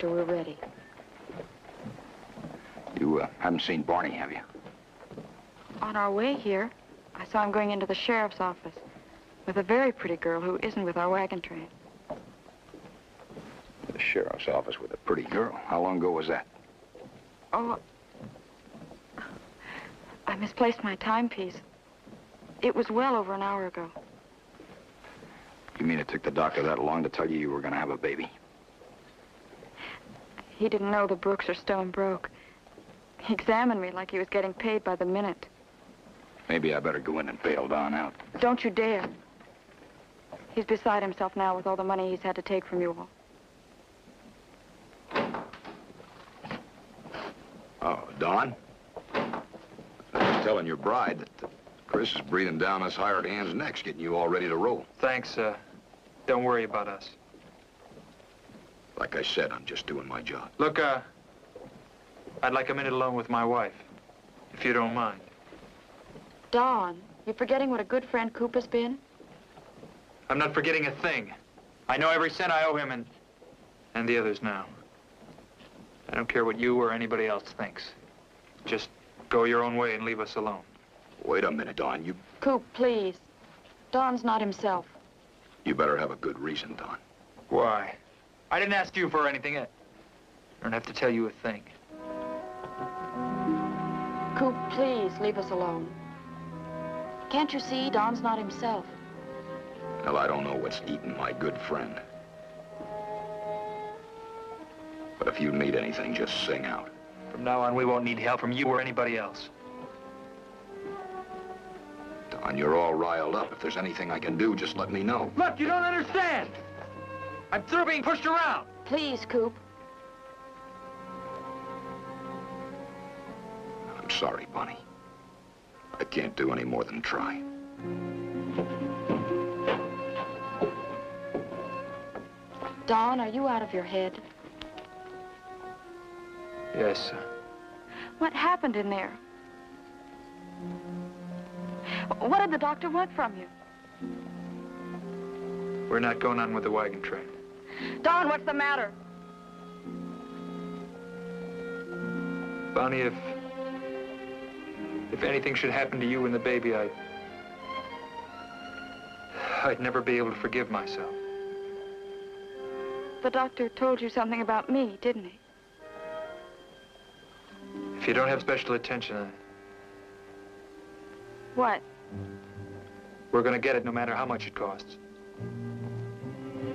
We're ready. You haven't seen Barney, have you? On our way here, I saw him going into the sheriff's office with a very pretty girl who isn't with our wagon train. The sheriff's office with a pretty girl? How long ago was that? Oh, I misplaced my timepiece. It was well over an hour ago. You mean it took the doctor that long to tell you were going to have a baby? He didn't know the Brookes are stone broke. He examined me like he was getting paid by the minute. Maybe I better go in and bail Don out. Don't you dare. He's beside himself now with all the money he's had to take from you all. Oh, Don? I was telling your bride that Chris is breathing down us hired hands' necks, getting you all ready to roll. Thanks, don't worry about us. Like I said, I'm just doing my job. Look, I'd like a minute alone with my wife, if you don't mind. Don, you're forgetting what a good friend Coop has been? I'm not forgetting a thing. I know every cent I owe him and the others now. I don't care what you or anybody else thinks. Just go your own way and leave us alone. Wait a minute, Don. Coop, please. Don's not himself. You better have a good reason, Don. Why? I didn't ask you for anything. I don't have to tell you a thing. Coop, please, leave us alone. Can't you see Don's not himself? Well, I don't know what's eating my good friend. But if you need anything, just sing out. From now on, we won't need help from you or anybody else. Don, you're all riled up. If there's anything I can do, just let me know. Look, you don't understand. I'm through being pushed around. Please, Coop. I'm sorry, Bunny. I can't do any more than try. Don, are you out of your head? Yes, sir. What happened in there? What did the doctor want from you? We're not going on with the wagon train. Don, what's the matter? Bonnie, if anything should happen to you and the baby, I'd never be able to forgive myself. The doctor told you something about me, didn't he? If you don't have special attention, What? we're gonna get it no matter how much it costs.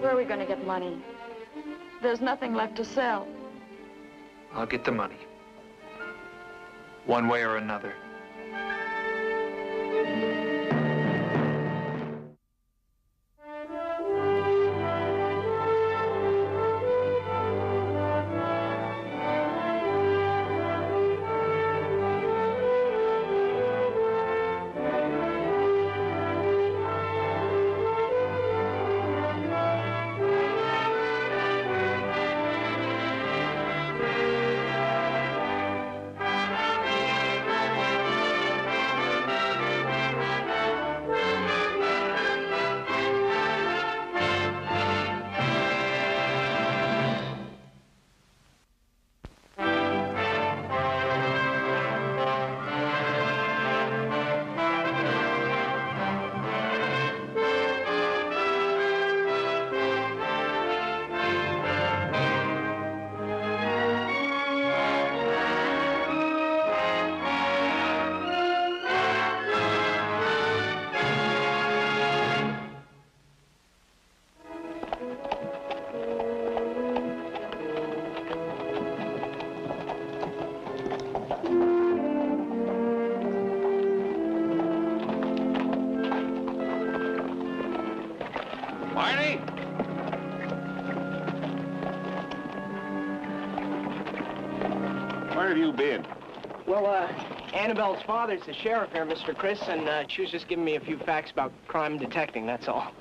Where are we going to get money? There's nothing left to sell. I'll get the money. One way or another. Annabelle's father's the sheriff here, Mr. Chris, and she was just giving me a few facts about crime detecting, that's all.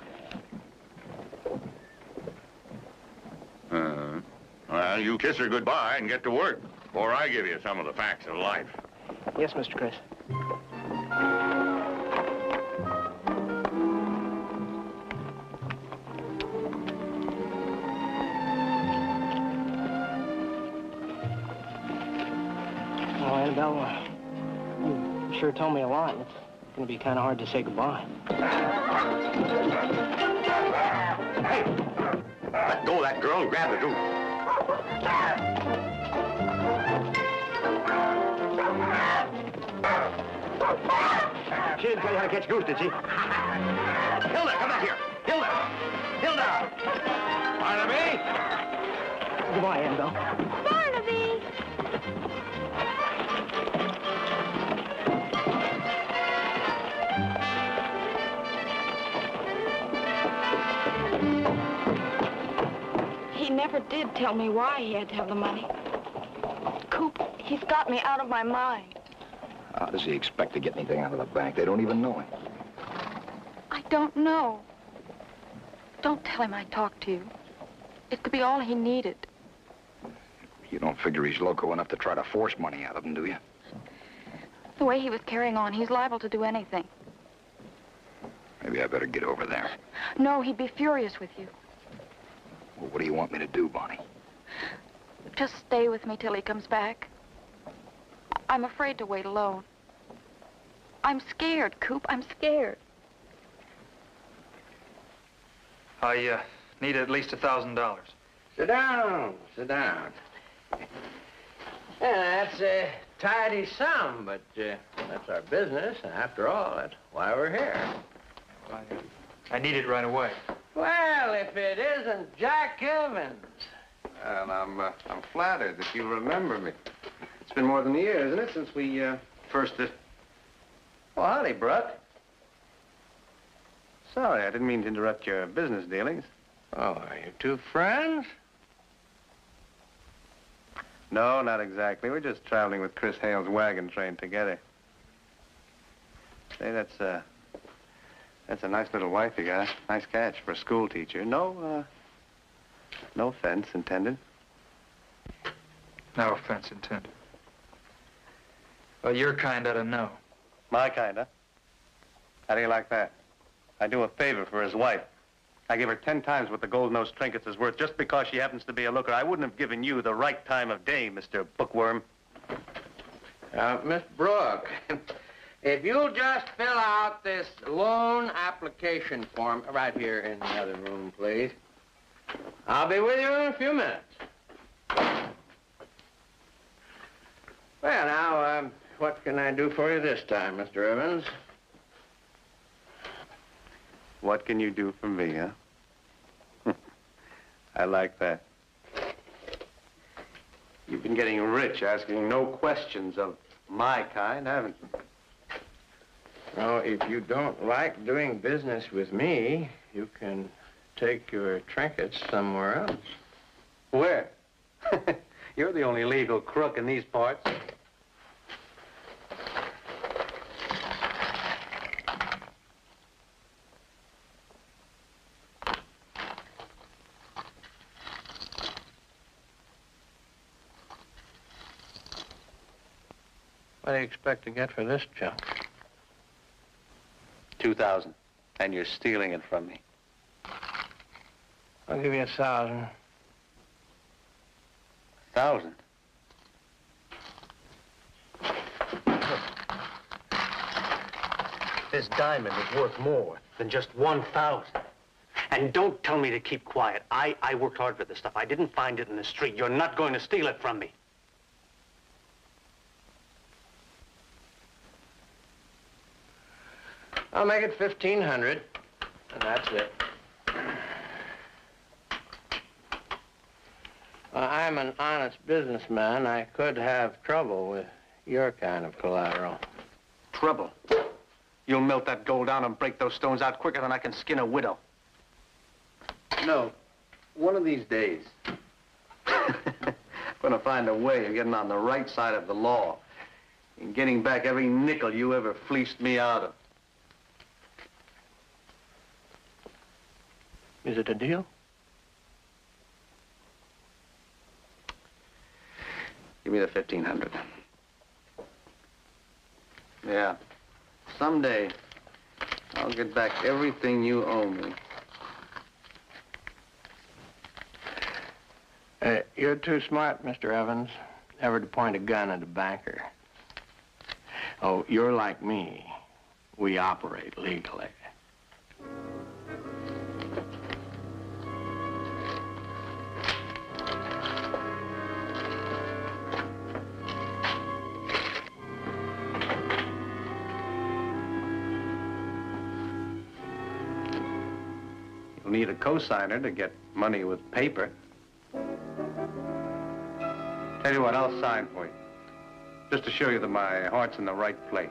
Well, you kiss her goodbye and get to work, before I give you some of the facts of life. Yes, Mr. Chris. Annabelle, you sure told me a lot. It's going to be kind of hard to say goodbye. Hey! Let go of that girl and grab the goose. She didn't tell you how to catch goose, did she? Hilda, come back here. Hilda! Hilda! Barnaby! Goodbye, Annabelle. Barnaby! He never did tell me why he had to have the money. Coop, he's got me out of my mind. How does he expect to get anything out of the bank? They don't even know him. I don't know. Don't tell him I talked to you. It could be all he needed. You don't figure he's loco enough to try to force money out of him, do you? The way he was carrying on, he's liable to do anything. Maybe I better get over there. No, he'd be furious with you. Well, what do you want me to do, Bonnie? Just stay with me till he comes back. I'm afraid to wait alone. I'm scared, Coop. I'm scared. I need at least $1,000. Sit down. Sit down. Yeah, that's a tidy sum, but that's our business. And after all, that's why we're here. I need it right away. Well, if it isn't Jack Evans. Well, I'm flattered that you remember me. It's been more than a year, isn't it, since we first did. Well, howdy, Brooke. Sorry, I didn't mean to interrupt your business dealings. Oh, are you two friends? No, not exactly. We're just traveling with Chris Hale's wagon train together. Say, that's a nice little wife you got. Nice catch for a school teacher. No offense intended. No offense intended. Well, your kind ought to know. My kind, huh? How do you like that? I do a favor for his wife. I give her 10 times what the gold-nosed trinkets is worth just because she happens to be a looker. I wouldn't have given you the right time of day, Mr. Bookworm. Miss Brooke, if you'll just fill out this loan application form right here in the other room, please. I'll be with you in a few minutes. Well, now, what can I do for you this time, Mr. Evans? What can you do for me, huh? I like that. You've been getting rich, asking no questions of my kind, haven't you? Well, if you don't like doing business with me, you can take your trinkets somewhere else. Where? You're the only legal crook in these parts. What do you expect to get for this junk? 2,000, and you're stealing it from me. I'll give you 1,000. 1,000? This diamond is worth more than just 1,000. And don't tell me to keep quiet. I worked hard for this stuff. I didn't find it in the street. You're not going to steal it from me. I'll make it 1,500, and that's it. I'm an honest businessman. I could have trouble with your kind of collateral. Trouble? You'll melt that gold down and break those stones out quicker than I can skin a widow. No, one of these days, I'm gonna find a way of getting on the right side of the law and getting back every nickel you ever fleeced me out of. Is it a deal? Give me the 1,500. Yeah. Someday, I'll get back everything you owe me. You're too smart, Mr. Evans, ever to point a gun at a banker. Oh, you're like me. We operate legally. You'll need a cosigner to get money with paper. Tell you what, I'll sign for you. Just to show you that my heart's in the right place.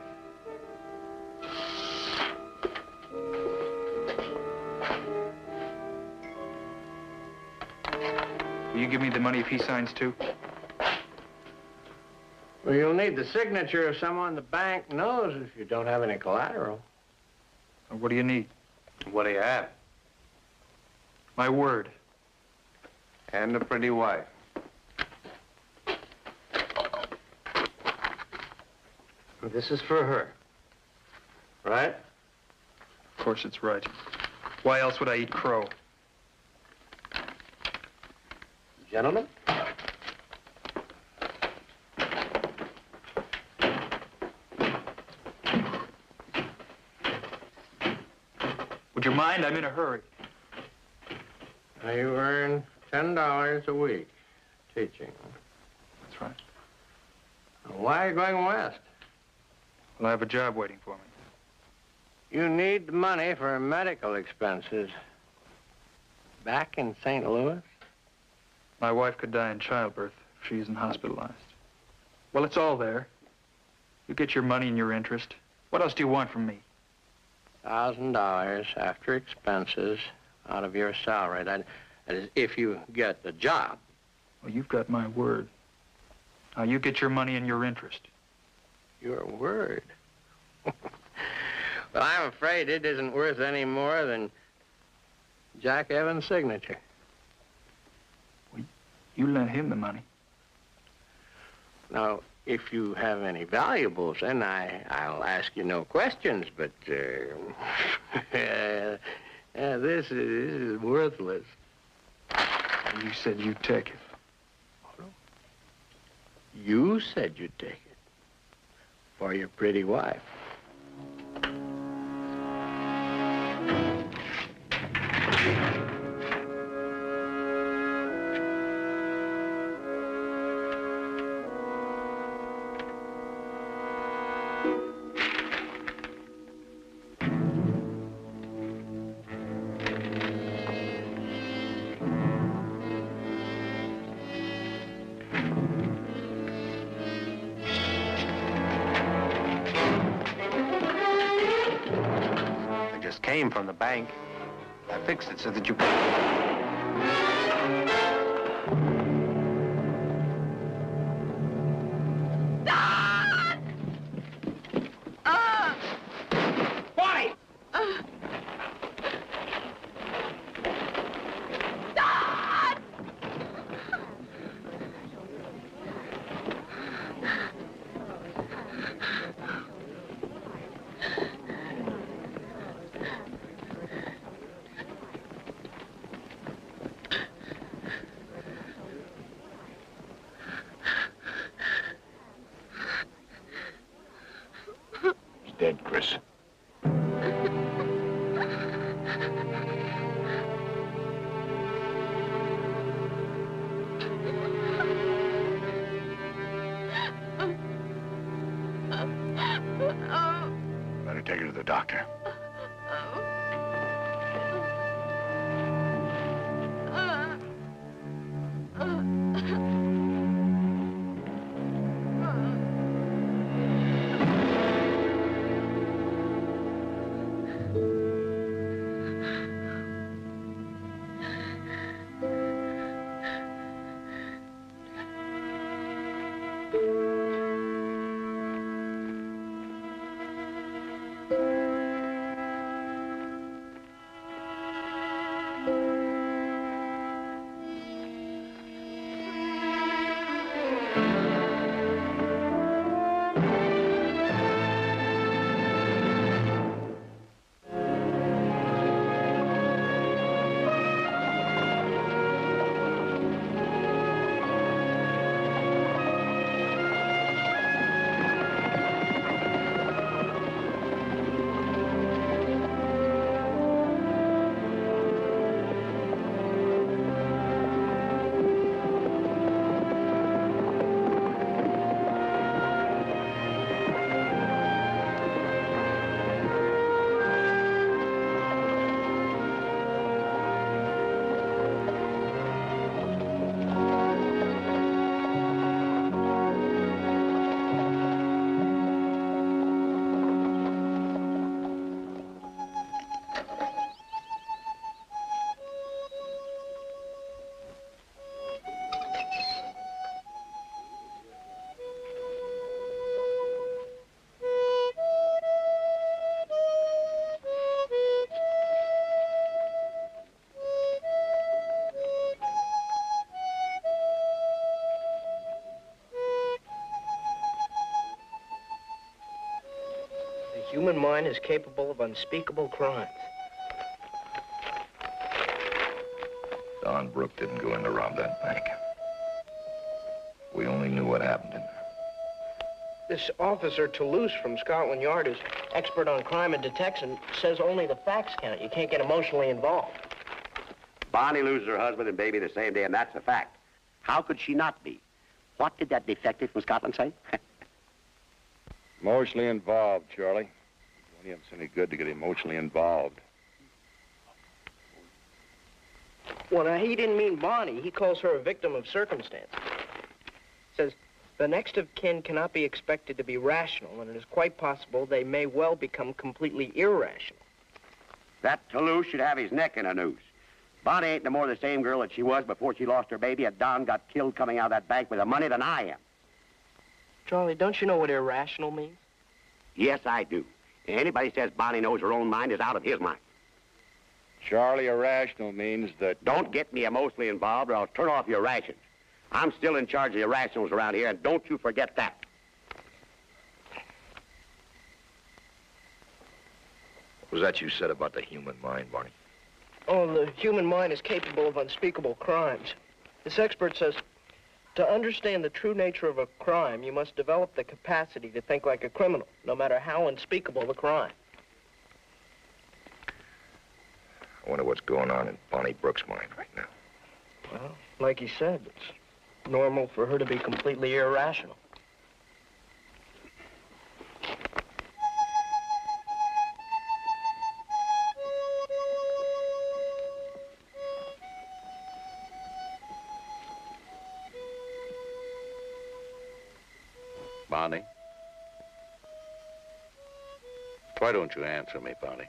Will you give me the money if he signs too? Well, you'll need the signature of someone the bank knows if you don't have any collateral. What do you need? What do you have? My word. And a pretty wife. This is for her. Right? Of course it's right. Why else would I eat crow? Gentlemen? Would you mind? I'm in a hurry. Now you earn $10 a week teaching. That's right. Why are you going west? Well, I have a job waiting for me. You need the money for medical expenses. Back in St. Louis? My wife could die in childbirth if she isn't hospitalized. Well, it's all there. You get your money and your interest. What else do you want from me? $1,000 after expenses out of your salary. That is, if you get the job. Well, you've got my word. Now, you get your money and your interest. Your word? Well, I'm afraid it isn't worth any more than Jack Evans' signature. Well, you lent him the money. Now, if you have any valuables, then I'll ask you no questions, but this is worthless. You said you'd take it. You said you'd take it for your pretty wife. Came from the bank. I fixed it so that you could... Why? Dead, Chris. Better take her to the doctor. human mind is capable of unspeakable crimes. Don Brooke didn't go in to rob that bank. We only knew what happened in there. This officer Toulouse from Scotland Yard is expert on crime and detection, says only the facts count. You can't get emotionally involved. Bonnie loses her husband and baby the same day, and that's a fact. How could she not be? What did that detective from Scotland say? Emotionally involved, Charlie. When it's any good to get emotionally involved. Well, now, he didn't mean Bonnie. He calls her a victim of circumstance. Says, the next of kin cannot be expected to be rational, and it is quite possible they may well become completely irrational. That Toulouse should have his neck in a noose. Bonnie ain't no more the same girl that she was before she lost her baby, and Don got killed coming out of that bank with the money than I am. Charlie, don't you know what irrational means? Yes, I do. Anybody says Bonnie knows her own mind is out of his mind. Charlie, irrational means that... Don't get me emotionally involved or I'll turn off your rations. I'm still in charge of the irrationals around here, and don't you forget that. What was that you said about the human mind, Barney? Oh, the human mind is capable of unspeakable crimes. This expert says, to understand the true nature of a crime, you must develop the capacity to think like a criminal, no matter how unspeakable the crime. I wonder what's going on in Bonnie Brooke's mind right now. Well, like he said, it's normal for her to be completely irrational. Bonnie? Why don't you answer me, Bonnie?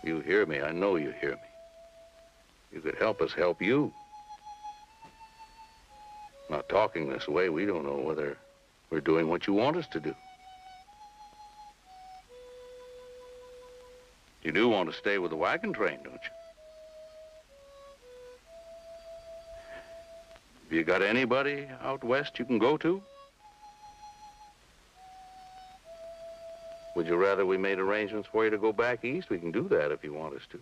You hear me. I know you hear me. You could help us help you. Not talking this way, we don't know whether we're doing what you want us to do. You do want to stay with the wagon train, don't you? Have you got anybody out west you can go to? Would you rather we made arrangements for you to go back east? We can do that if you want us to.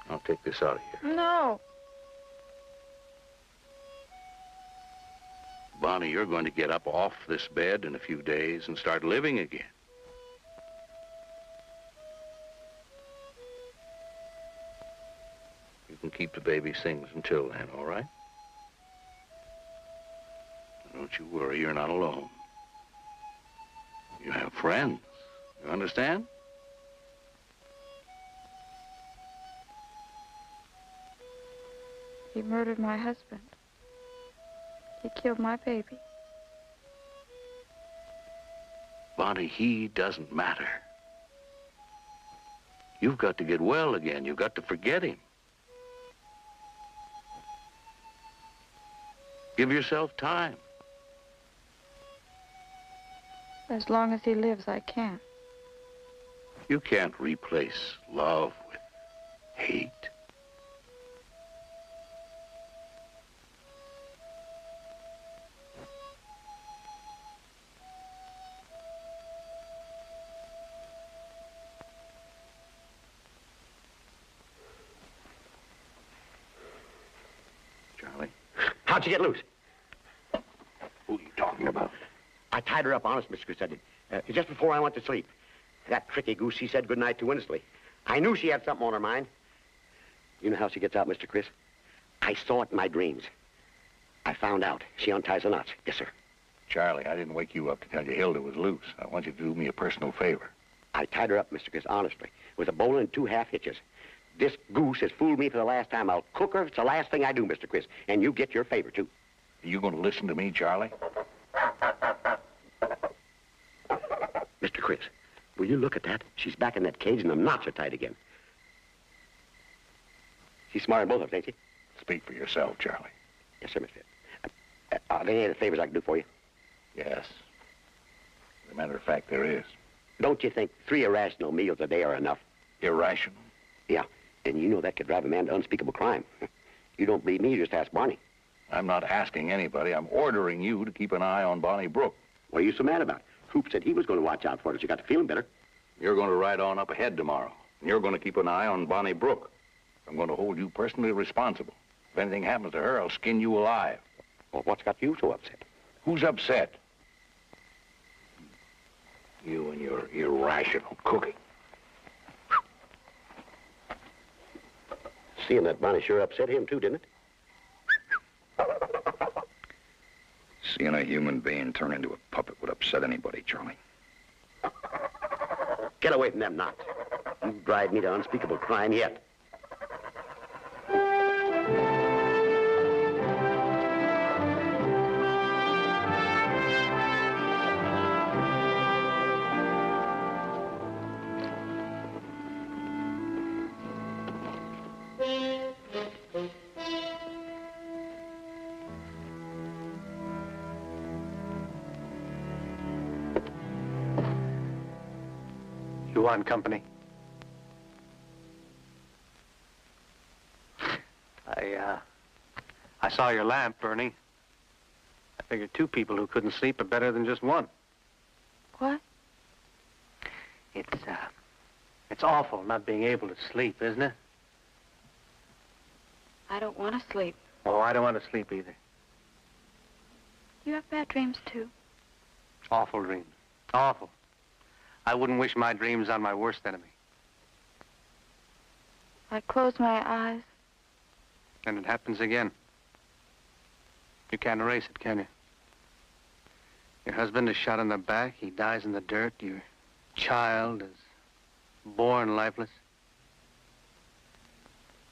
I'll take this out of here. No. Bonnie, you're going to get up off this bed in a few days and start living again. You can keep the baby's things until then, all right? Don't you worry, you're not alone. You have friends. You understand? He murdered my husband. He killed my baby. Bonnie, he doesn't matter. You've got to get well again. You've got to forget him. Give yourself time. As long as he lives, I can. You can't replace love with hate. Charlie? How'd you get loose? Who are you talking about? I tied her up, honest, Mr. Chris, I did. Just before I went to sleep. That tricky goose, she said goodnight to Winsley. I knew she had something on her mind. You know how she gets out, Mr. Chris? I saw it in my dreams. I found out. She unties the knots. Yes, sir. Charlie, I didn't wake you up to tell you Hilda was loose. I want you to do me a personal favor. I tied her up, Mr. Chris, honestly, with a bowline and 2 half hitches. This goose has fooled me for the last time. I'll cook her. It's the last thing I do, Mr. Chris. And you get your favor, too. Are you going to listen to me, Charlie? Mr. Chris, will you look at that? She's back in that cage and the knots are tight again. She's smart in both of us, ain't she? Speak for yourself, Charlie. Yes, sir, Mr. Are there any other favors I can do for you? Yes. As a matter of fact, there is. Don't you think 3 irrational meals a day are enough? Irrational? Yeah, and you know that could drive a man to unspeakable crime. You don't believe me, you just ask Barney. I'm not asking anybody. I'm ordering you to keep an eye on Bonnie Brooke. What are you so mad about? Hoop said he was going to watch out for her. She got to feeling better. You're going to ride on up ahead tomorrow, and you're going to keep an eye on Bonnie Brooke. I'm going to hold you personally responsible. If anything happens to her, I'll skin you alive. Well, what's got you so upset? Who's upset? You and your irrational cooking. Seeing that Bonnie sure upset him, too, didn't it? Seeing a human being turn into a puppet would upset anybody, Charlie. Get away from them knots. You've driven me to unspeakable crime yet. You want company? I saw your lamp, Bernie. I figured 2 people who couldn't sleep are better than just one. What? It's awful not being able to sleep, isn't it? I don't want to sleep. Oh, I don't want to sleep either. You have bad dreams, too. Awful dreams. Awful. I wouldn't wish my dreams on my worst enemy. I close my eyes. And it happens again. You can't erase it, can you? Your husband is shot in the back. He dies in the dirt. Your child is born lifeless.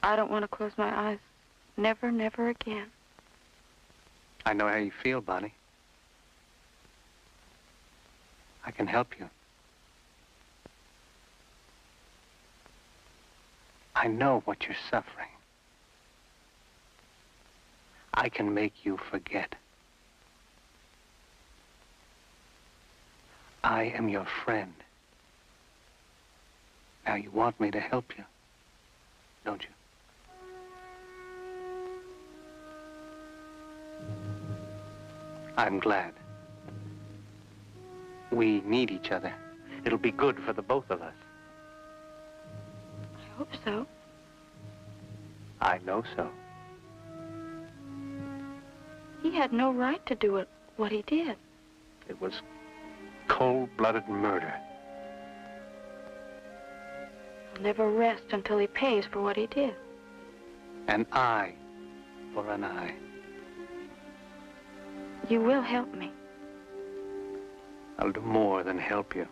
I don't want to close my eyes. Never, never again. I know how you feel, Bonnie. I can help you. I know what you're suffering. I can make you forget. I am your friend. Now you want me to help you, don't you? I'm glad. We need each other. It'll be good for the both of us. I hope so. I know so. He had no right to do what he did. It was cold-blooded murder. He'll never rest until he pays for what he did. An eye for an eye. You will help me. I'll do more than help you.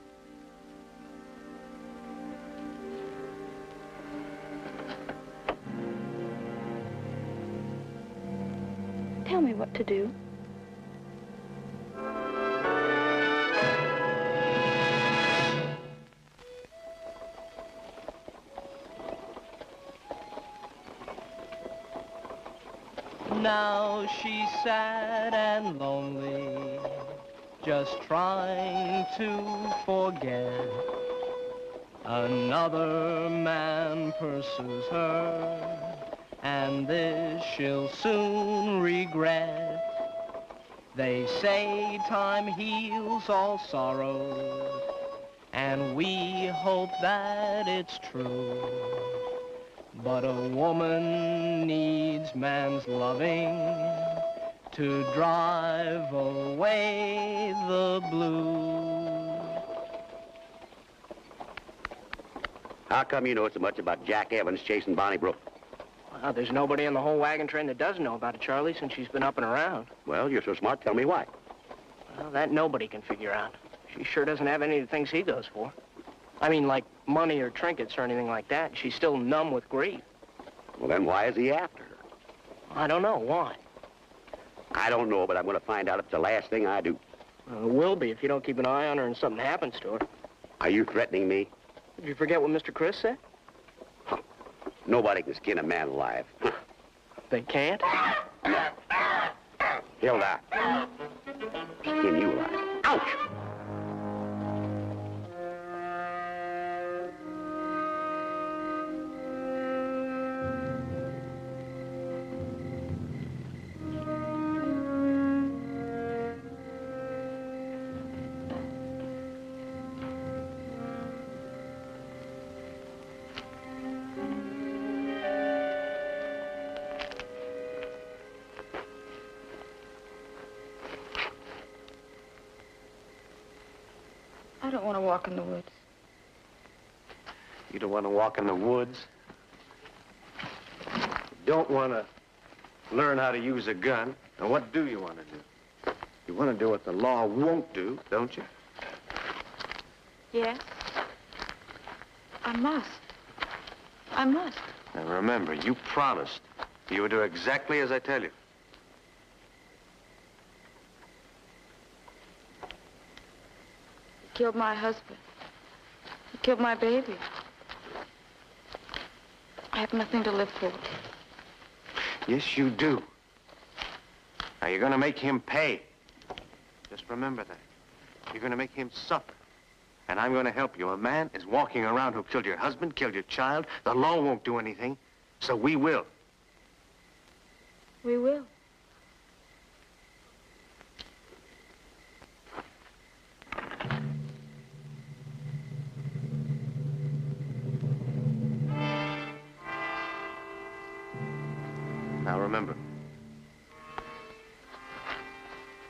Tell me what to do. Now she's sad and lonely, just trying to forget. Another man pursues her, and this she'll soon regret. They say time heals all sorrows, and we hope that it's true. But a woman needs man's loving to drive away the blues. How come you know so much about Jack Evans chasing Bonnie Brooke? Well, there's nobody in the whole wagon train that doesn't know about it, Charlie, since she's been up and around. Well, you're so smart, tell me why. Well, that nobody can figure out. She sure doesn't have any of the things he goes for. I mean, like money or trinkets or anything like that. She's still numb with grief. Well, then why is he after her? I don't know. Why? I don't know, but I'm going to find out if it's the last thing I do. Well, it will be if you don't keep an eye on her and something happens to her. Are you threatening me? Did you forget what Mr. Chris said? Huh. Nobody can skin a man alive. They can't? No. Hilda. Skin you alive. Ouch! I don't want to walk in the woods. You don't want to walk in the woods? You don't want to learn how to use a gun? Now, what do you want to do? You want to do what the law won't do, don't you? Yes. I must. I must. Now, remember, you promised you would do exactly as I tell you. He killed my husband. He killed my baby. I have nothing to live for. Yes, you do. Now, you're going to make him pay. Just remember that. You're going to make him suffer. And I'm going to help you. A man is walking around who killed your husband, killed your child. The law won't do anything, so we will. We will. Now, remember,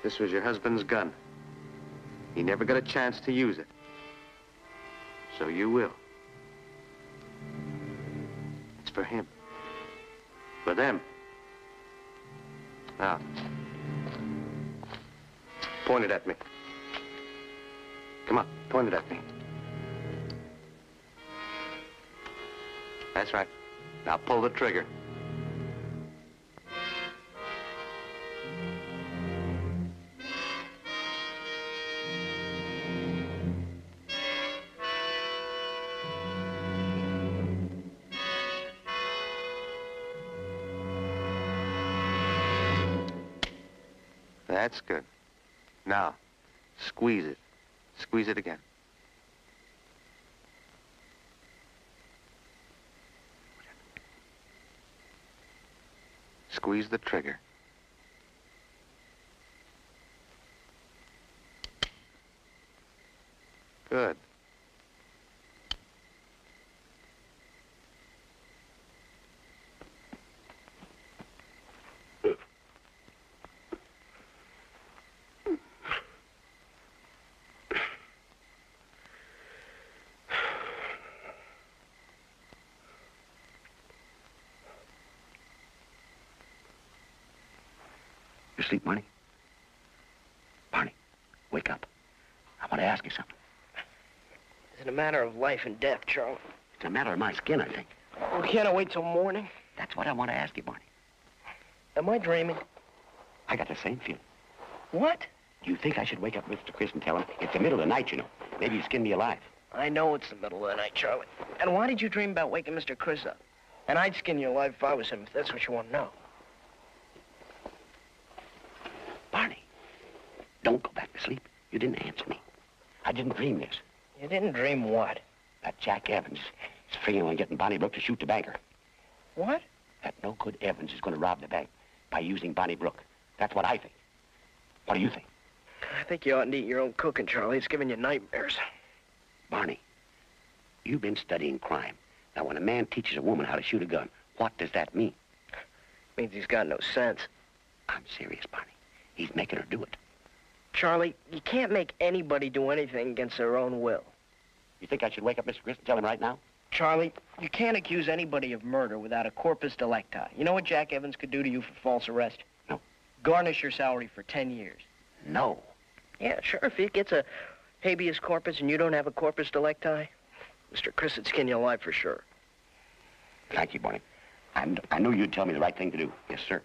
this was your husband's gun. He never got a chance to use it. So you will. It's for him. For them. Now, point it at me. Come on, point it at me. That's right. Now pull the trigger. That's good. Now, squeeze it. Squeeze it again. Squeeze the trigger. Good. You sleep, Barney? Barney, wake up. I want to ask you something. Is it a matter of life and death, Charlie? It's a matter of my skin, I think. Well, can't I wait till morning? That's what I want to ask you, Barney. Am I dreaming? I got the same feeling. What? Do you think I should wake up Mr. Chris and tell him? It's the middle of the night, you know. Maybe you skin me alive. I know it's the middle of the night, Charlie. And why did you dream about waking Mr. Chris up? And I'd skin you alive if I was him, if that's what you want to know. Barney, don't go back to sleep. You didn't answer me. I didn't dream this. You didn't dream what? That Jack Evans is figuring on getting Bonnie Brooke to shoot the banker. What? That no-good Evans is going to rob the bank by using Bonnie Brooke. That's what I think. What do you think? I think you oughtn't eat your own cooking, Charlie. It's giving you nightmares. Barney, you've been studying crime. Now, when a man teaches a woman how to shoot a gun, what does that mean? Means he's got no sense. I'm serious, Barney. He's making her do it. Charlie, you can't make anybody do anything against their own will. You think I should wake up Mr. Chris and tell him right now? Charlie, you can't accuse anybody of murder without a corpus delicti. You know what Jack Evans could do to you for false arrest? No. Garnish your salary for 10 years. No. Yeah, sure. If he gets a habeas corpus and you don't have a corpus delicti, Mr. Chris would skin you alive for sure. Thank you, Barney. I knew you'd tell me the right thing to do. Yes, sir.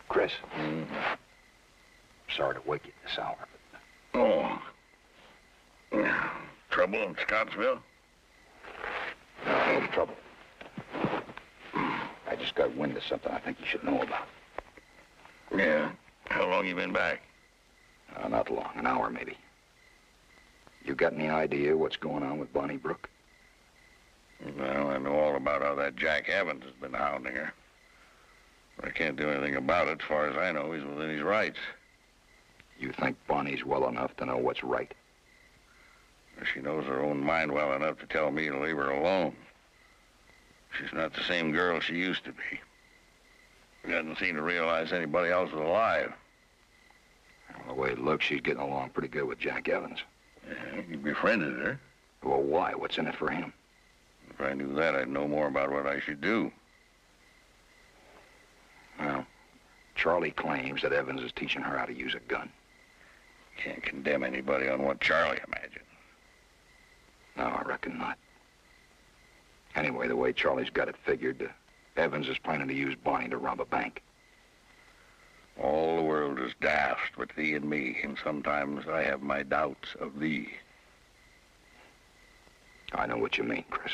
Chris. Sorry to wake you at this hour, but... Oh. Trouble in Scottsville? No trouble. I just got wind of something I think you should know about. Yeah. How long you been back? Not long, an hour maybe. You got any idea what's going on with Bonnie Brooke? Well, I know all about how that Jack Evans has been hounding her. But I can't do anything about it. As far as I know, he's within his rights. You think Bonnie's well enough to know what's right? She knows her own mind well enough to tell me to leave her alone. She's not the same girl she used to be. She doesn't seem to realize anybody else is alive. Well, the way it looks, she's getting along pretty good with Jack Evans. Yeah, he befriended her. Well, why? What's in it for him? If I knew that, I'd know more about what I should do. Well, Charlie claims that Evans is teaching her how to use a gun. Can't condemn anybody on what Charlie imagines. No, I reckon not. Anyway, the way Charlie's got it figured, Evans is planning to use Bonnie to rob a bank. All the world is daft but thee and me, and sometimes I have my doubts of thee. I know what you mean, Chris.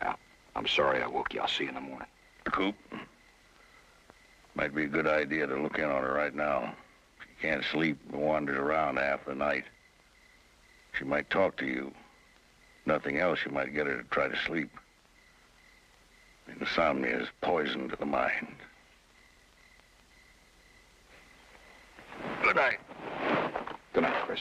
Well, I'm sorry I woke you. I'll see you in the morning. Coop, might be a good idea to look in on her right now. She can't sleep and wanders around half the night. She might talk to you. Nothing else, you might get her to try to sleep. Insomnia is poison to the mind. Good night. Good night, Chris.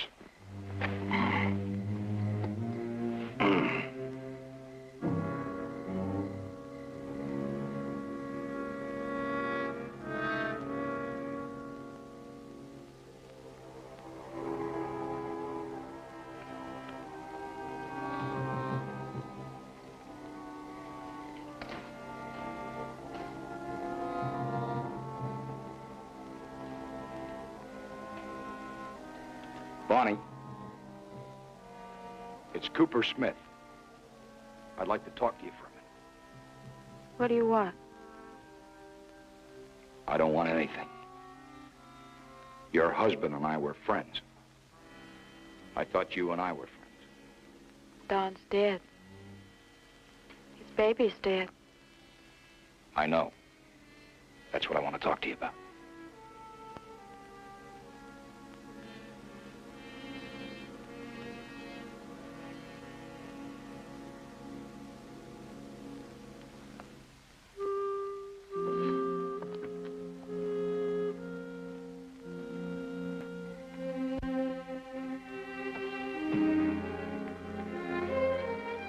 Bonnie, it's Cooper Smith. I'd like to talk to you for a minute. What do you want? I don't want anything. Your husband and I were friends. I thought you and I were friends. Don's dead. His baby's dead. I know. That's what I want to talk to you about.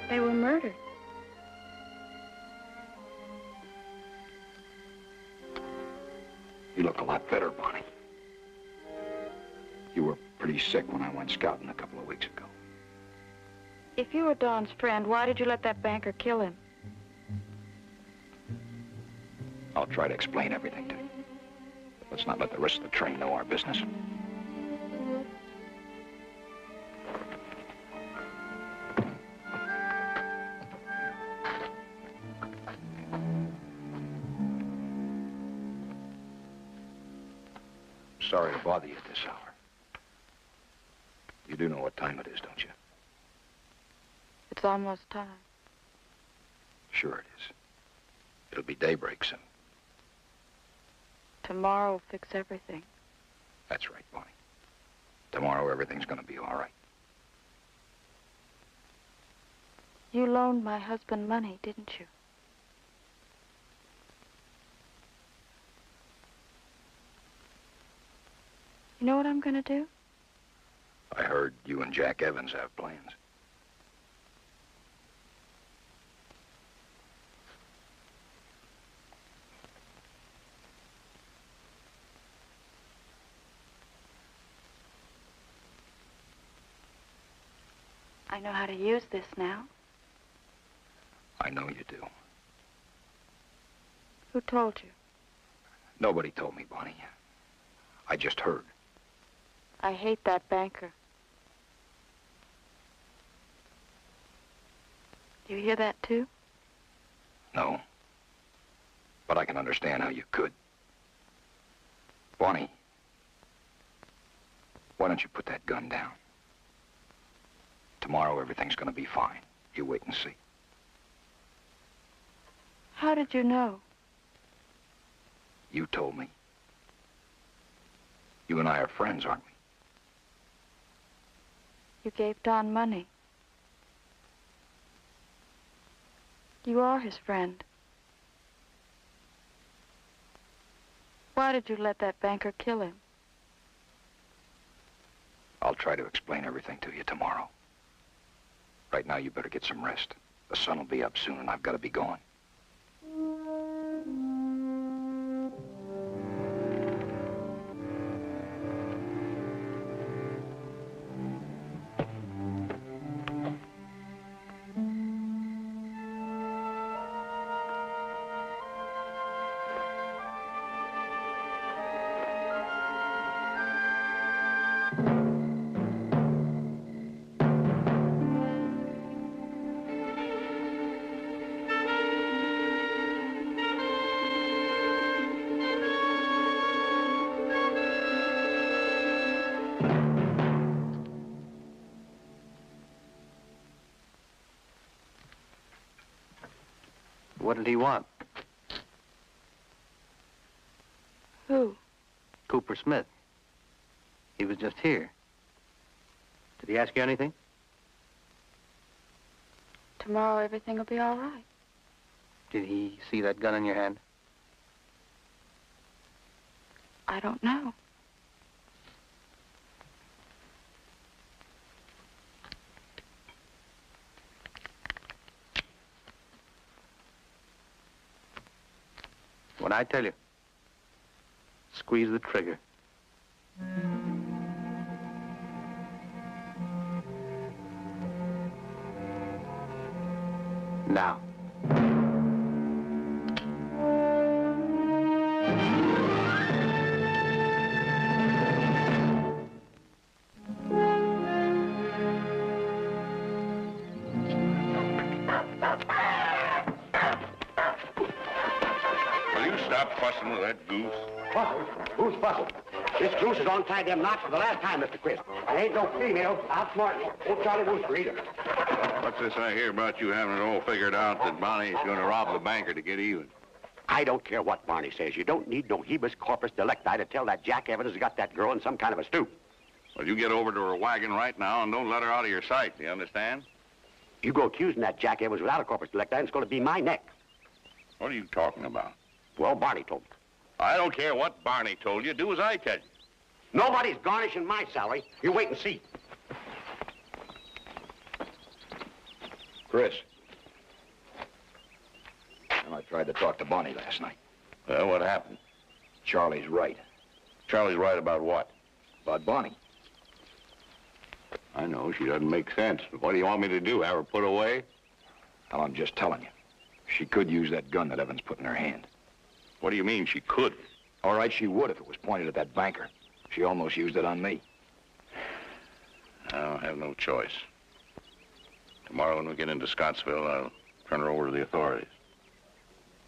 They were murdered. You look a lot better, Bonnie. You were pretty sick when I went scouting a couple of weeks ago. If you were Don's friend, why did you let that banker kill him? I'll try to explain everything to you. But let's not let the rest of the train know our business. Sorry to bother you at this hour. You do know what time it is, don't you? It's almost time. Sure it is. It'll be daybreak soon. Tomorrow will fix everything. That's right, Bonnie. Tomorrow everything's gonna be all right. You loaned my husband money, didn't you? You know what I'm gonna do? I heard you and Jack Evans have plans. I know how to use this now. I know you do. Who told you? Nobody told me, Bonnie. I just heard. I hate that banker. Do you hear that, too? No. But I can understand how you could. Bonnie, why don't you put that gun down? Tomorrow everything's gonna be fine. You wait and see. How did you know? You told me. You and I are friends, aren't we? You gave Don money. You are his friend. Why did you let that banker kill him? I'll try to explain everything to you tomorrow. Right now, you better get some rest. The sun will be up soon, and I've got to be going. What did he want? Who? Cooper Smith. He was just here. Did he ask you anything? Tomorrow everything will be all right. Did he see that gun in your hand? I don't know. When I tell you, squeeze the trigger. Now. Stop fussing with that goose. Fussing? Who's fussing? This goose has untied them knots for the last time, Mr. Crisp. There ain't no female outsmarting old Charlie Wooster either. What's this I hear about you having it all figured out that Bonnie's going to rob the banker to get even? I don't care what Barney says. You don't need no habeas corpus delicti to tell that Jack Evans has got that girl in some kind of a stoop. Well, you get over to her wagon right now and don't let her out of your sight. Do you understand? You go accusing that Jack Evans without a corpus delicti, and it's going to be my neck. What are you talking about? Well, Barney told me. I don't care what Barney told you. Do as I tell you. Nobody's garnishing my salary. You wait and see. Chris. Well, I tried to talk to Bonnie last night. Well, what happened? Charlie's right. Charlie's right about what? About Bonnie. I know, she doesn't make sense. But what do you want me to do, have her put away? Well, I'm just telling you. She could use that gun that Evans put in her hand. What do you mean she could? All right, she would if it was pointed at that banker. She almost used it on me. I don't have no choice. Tomorrow when we get into Scottsville, I'll turn her over to the authorities.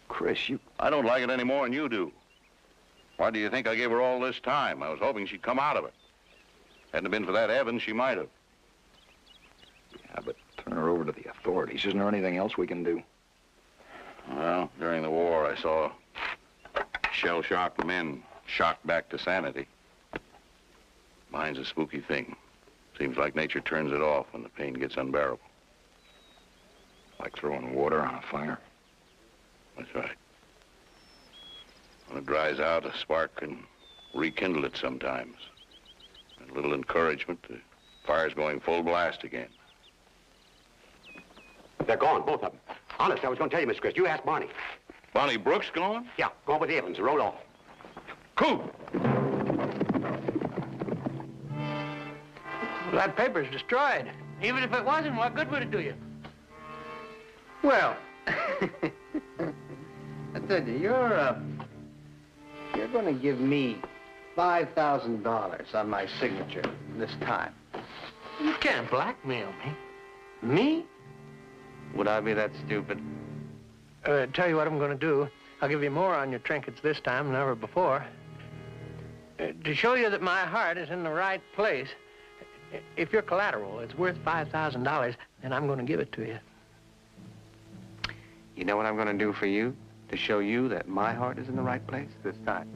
Chris, you... I don't like it any more than you do. Why do you think I gave her all this time? I was hoping she'd come out of it. Hadn't it been for that Evans, she might have. Yeah, but turn her over to the authorities. Isn't there anything else we can do? Well, during the war, I saw shell-shocked men shocked back to sanity. Mind's a spooky thing. Seems like nature turns it off when the pain gets unbearable. Like throwing water on a fire? That's right. When it dries out, a spark can rekindle it sometimes. And a little encouragement, the fire's going full blast again. They're gone, both of them. Honest, I was going to tell you, Miss Chris. You asked Barney. Bonnie Brooks gone? Yeah, gone with the Evans. Rode off. Coop! Well, that paper's destroyed. Even if it wasn't, what good would it do you? Well, I tell you, you're going to give me $5,000 on my signature this time. You can't blackmail me. Me? Would I be that stupid? Tell you what I'm going to do. I'll give you more on your trinkets this time than ever before. To show you that my heart is in the right place, if your collateral is worth $5,000, then I'm going to give it to you. You know what I'm going to do for you to show you that my heart is in the right place this time?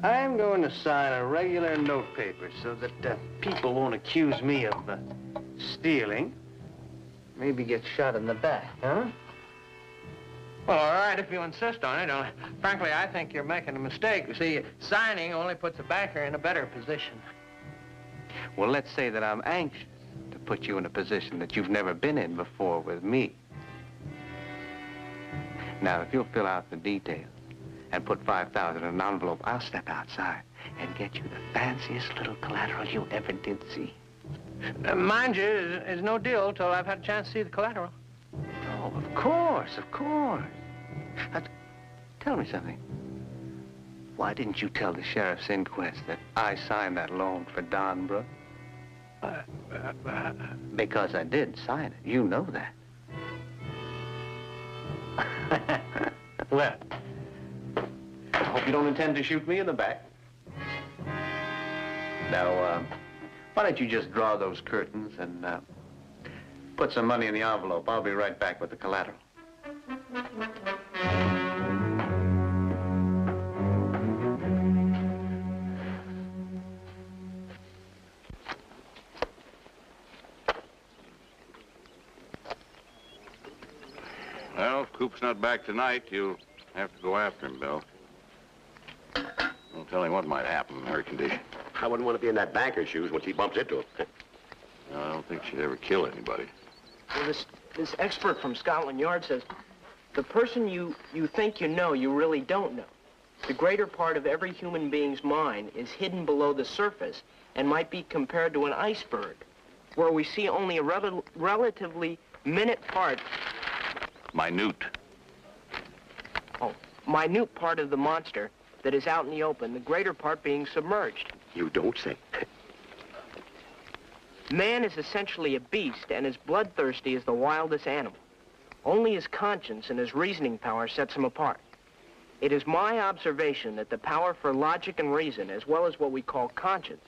I'm going to sign a regular note paper so that people won't accuse me of stealing. Maybe get shot in the back, huh? Well, all right, if you insist on it. Frankly, I think you're making a mistake. You see, signing only puts a banker in a better position. Well, let's say that I'm anxious to put you in a position that you've never been in before with me. Now, if you'll fill out the details and put $5,000 in an envelope, I'll step outside and get you the fanciest little collateral you ever did see. Mind you, it's no deal till I've had a chance to see the collateral. Oh, of course, of course. Tell me something. Why didn't you tell the sheriff's inquest that I signed that loan for Don Brooke? Because I did sign it. You know that. Well, I hope you don't intend to shoot me in the back. Now, why don't you just draw those curtains and put some money in the envelope? I'll be right back with the collateral. Well, if Coop's not back tonight, you'll have to go after him, Bill. Don't tell him what might happen in her condition. I wouldn't want to be in that banker's shoes once he bumps into him. No, I don't think she'd ever kill anybody. Well, this expert from Scotland Yard says the person you think you know, you really don't know. The greater part of every human being's mind is hidden below the surface and might be compared to an iceberg, where we see only a relatively minute part. Minute. Oh, minute part of the monster that is out in the open, the greater part being submerged. You don't say. Man is essentially a beast and as bloodthirsty as the wildest animal. Only his conscience and his reasoning power sets him apart. It is my observation that the power for logic and reason, as well as what we call conscience,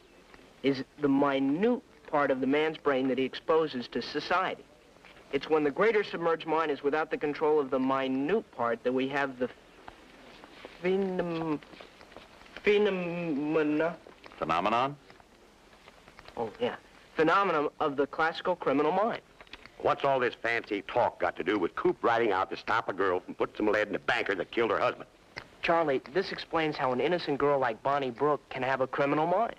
is the minute part of the man's brain that he exposes to society. It's when the greater submerged mind is without the control of the minute part that we have the Phenomenon? Oh, yeah. Phenomenon of the classical criminal mind. What's all this fancy talk got to do with Coop riding out to stop a girl from putting some lead in a banker that killed her husband? Charlie, this explains how an innocent girl like Bonnie Brooke can have a criminal mind.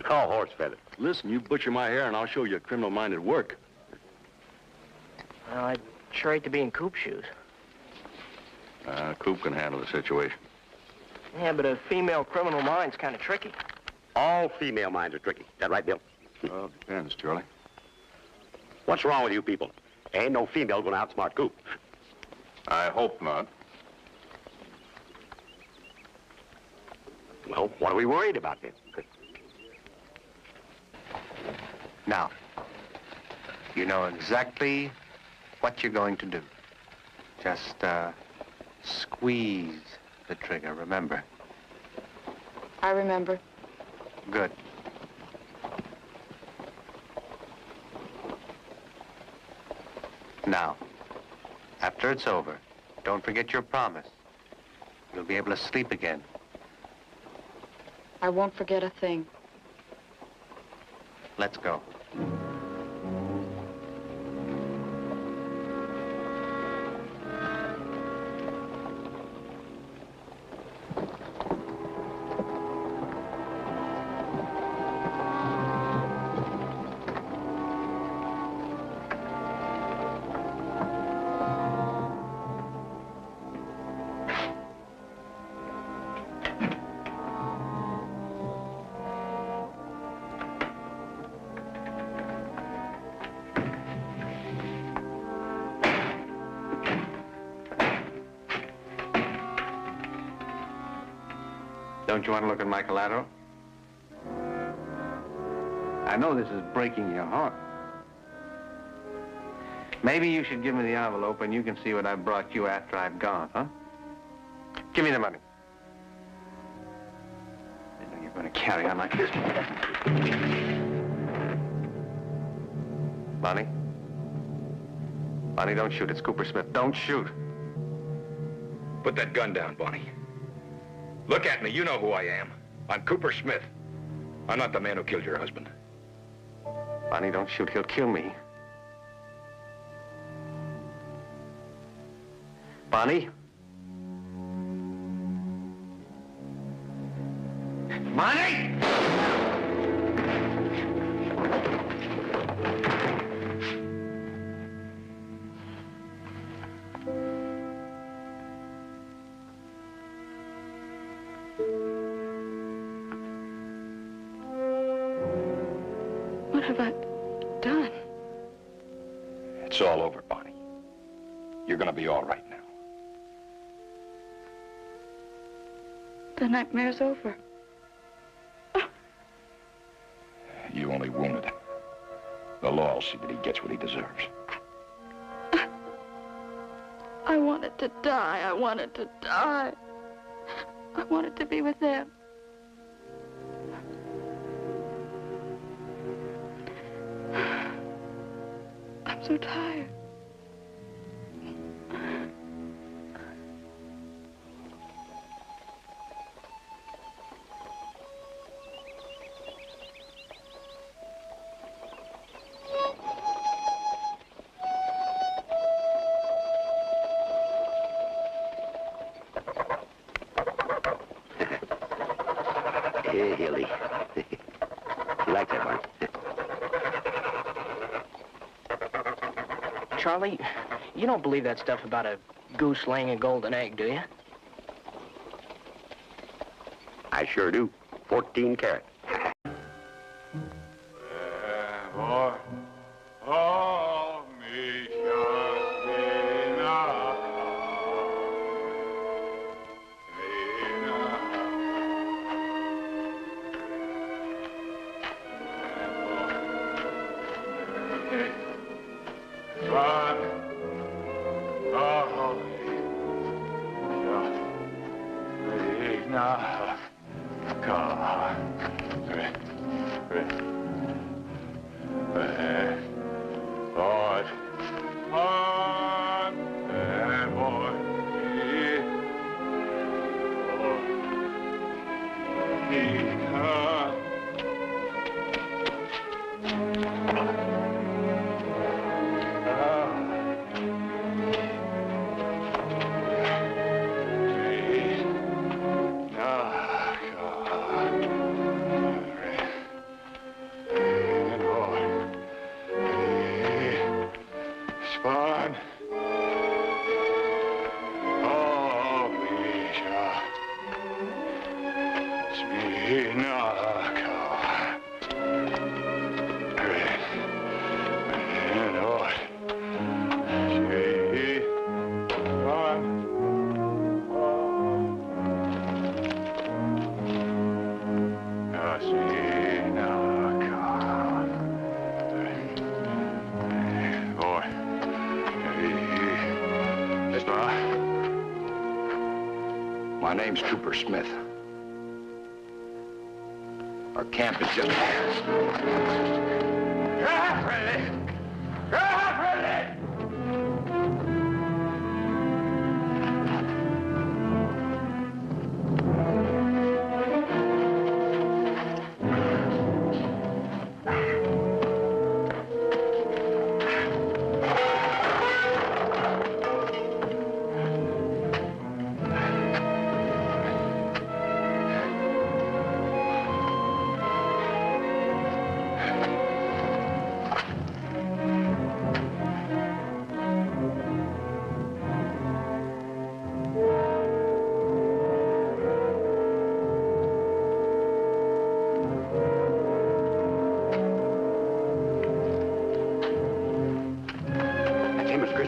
Oh, horse feather. Listen, you butcher my hair and I'll show you a criminal mind at work. Well, I'd sure hate to be in Coop's shoes. Coop can handle the situation. Yeah, but a female criminal mind's kind of tricky. All female minds are tricky. Is that right, Bill? Well, it depends, Charlie. What's wrong with you people? Ain't no female going to outsmart Coop. I hope not. Well, what are we worried about then? Now, you know exactly what you're going to do. Just, squeeze the trigger, remember? I remember. Good. Now, after it's over, don't forget your promise. You'll be able to sleep again. I won't forget a thing. Let's go. Don't you want to look at my collateral? I know this is breaking your heart. Maybe you should give me the envelope and you can see what I brought you after I've gone, huh? Give me the money. I know you're going to carry on like this. Bonnie? Bonnie, don't shoot. It's Cooper Smith. Don't shoot. Put that gun down, Bonnie. Look at me. You know who I am. I'm Cooper Smith. I'm not the man who killed your husband. Bonnie, don't shoot. He'll kill me. Bonnie? Bonnie! What have I done? It's all over, Bonnie. You're gonna be all right now. The nightmare's over. You only wounded him. The law will see that he gets what he deserves. I wanted to die. I wanted to die. I wanted to be with them. I'm so tired. Hey, Hildy. You like that one? Charlie, you don't believe that stuff about a goose laying a golden egg, do you? I sure do. 14 carat. My name's Cooper Smith. Our camp is just past.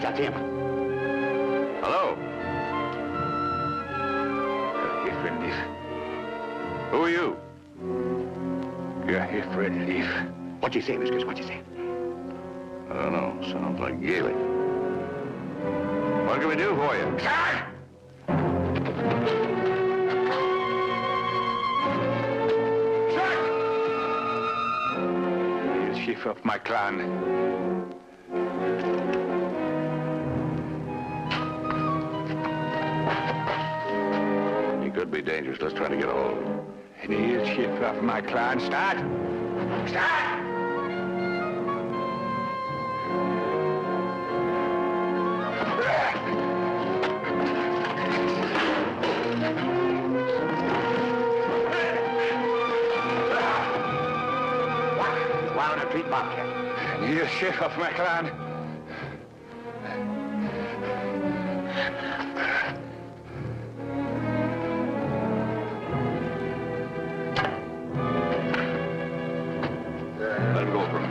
That's him. Hello? Hey, friend Leaf. Who are you? Yeah, hey, friend Leaf. What'd you say, Miss Chris? What'd you say? I don't know. Sounds like Gaelic. What can we do for you? You chief of my clan. He could be dangerous. Let's try to get a hold of him. The heel shift off my clan. Start! Start! Why on a treat bobcat? Heel shift off my clan. Let him go, Brooke.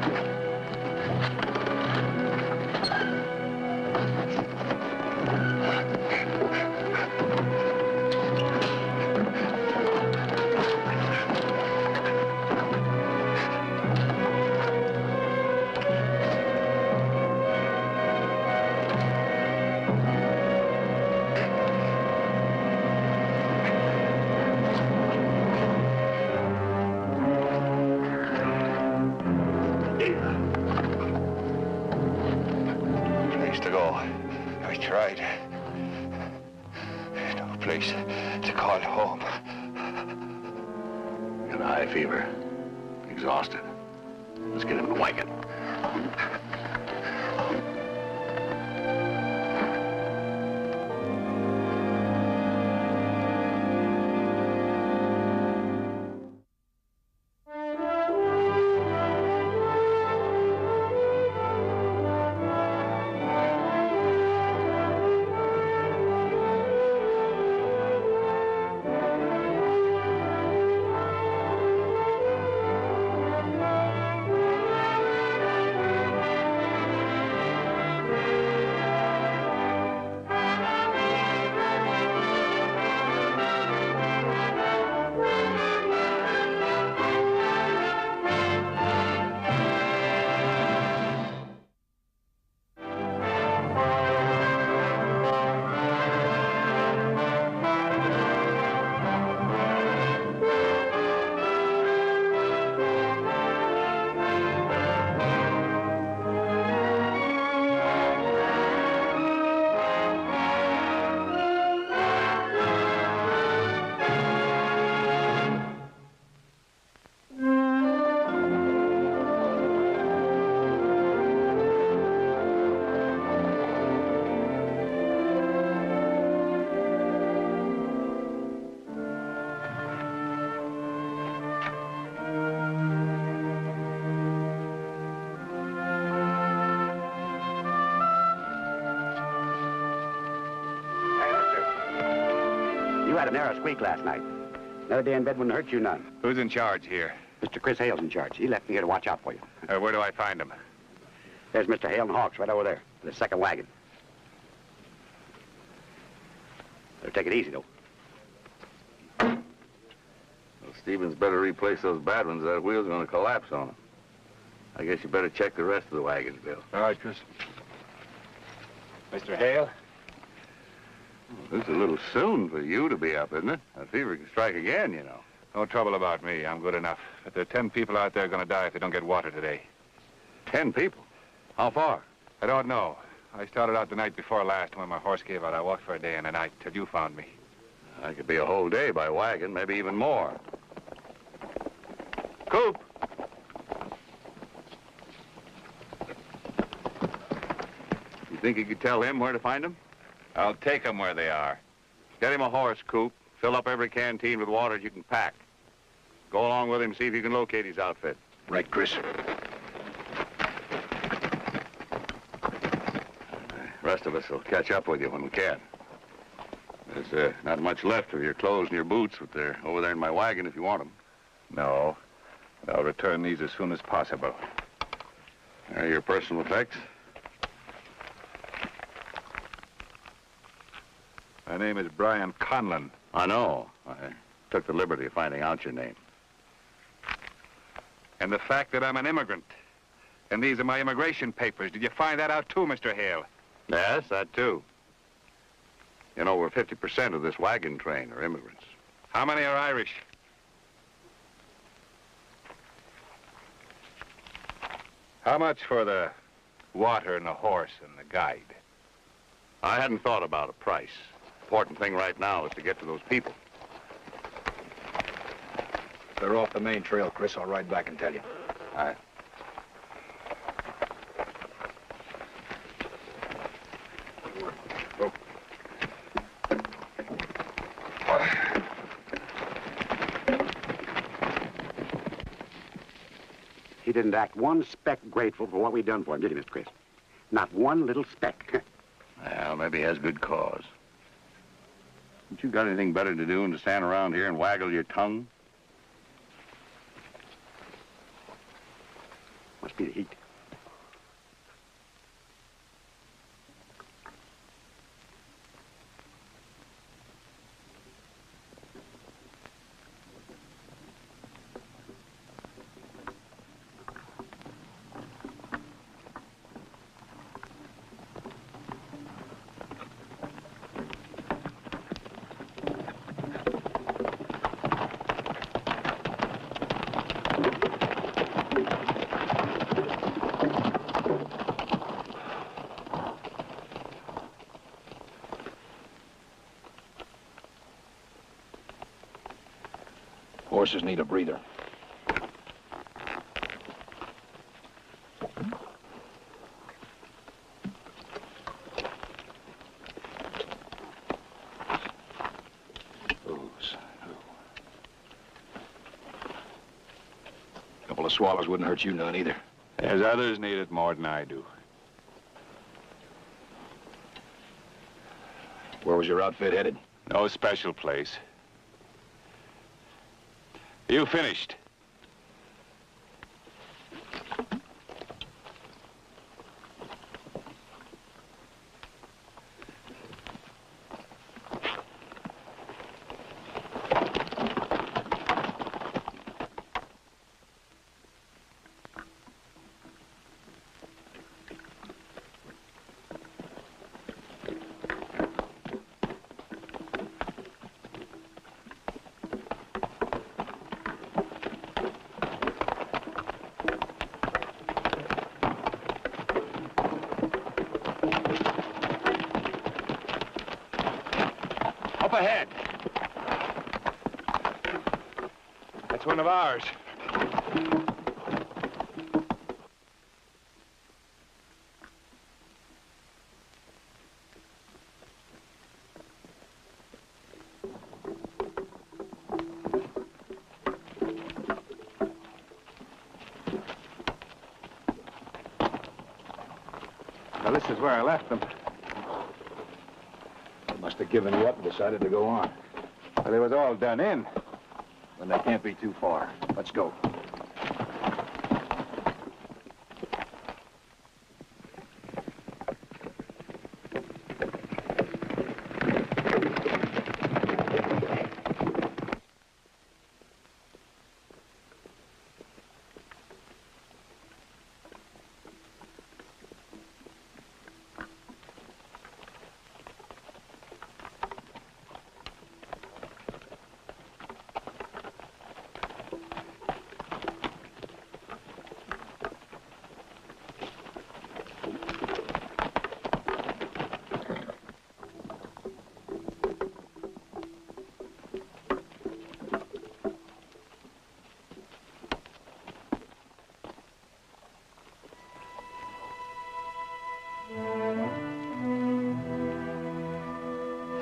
Place to go. I tried. No place to call home. Got a high fever. Exhausted. Let's get him in the wagon. You had a narrow squeak last night. Another day in bed wouldn't hurt you none. Who's in charge here? Mr. Chris Hale's in charge. He left me here to watch out for you. Where do I find him? There's Mr. Hale and Hawks right over there, the second wagon. Better take it easy, though. Well, Stevens better replace those bad ones. That wheel's going to collapse on him. I guess you better check the rest of the wagons, Bill. All right, Chris. Mr. Hale? This is a little soon for you to be up, isn't it? A fever can strike again, you know. No trouble about me. I'm good enough. But there are 10 people out there going to die if they don't get water today. 10 people? How far? I don't know. I started out the night before last when my horse gave out. I walked for a day and a night till you found me. I could be a whole day by wagon, maybe even more. Coop! You think you could tell him where to find them? I'll take them where they are. Get him a horse, Coop. Fill up every canteen with water you can pack. Go along with him, see if you can locate his outfit. Right, Chris. The rest of us will catch up with you when we can. There's not much left of your clothes and your boots, but they're over there in my wagon if you want them. No. I'll return these as soon as possible. There are your personal effects. My name is Brian Conlin. I know. I took the liberty of finding out your name. And the fact that I'm an immigrant. And these are my immigration papers. Did you find that out too, Mr. Hale? Yes, that too. You know, over 50% of this wagon train are immigrants. How many are Irish? How much for the water and the horse and the guide? I hadn't thought about a price. Important thing right now is to get to those people. They're off the main trail, Chris. I'll ride back and tell you. All right. He didn't act one speck grateful for what we done for him, did he, Mr. Chris? Not one little speck. Well, maybe he has good cause. Haven't you got anything better to do than to stand around here and waggle your tongue? Must be the heat. Horses need a breather. Booze. A couple of swallows wouldn't hurt you none either. There's others need it more than I do. Where was your outfit headed? No special place. You finished? Up ahead. That's one of ours. Now, this is where I left them. Must have given you up and decided to go on. Well, it was all done in. Then they can't be too far. Let's go.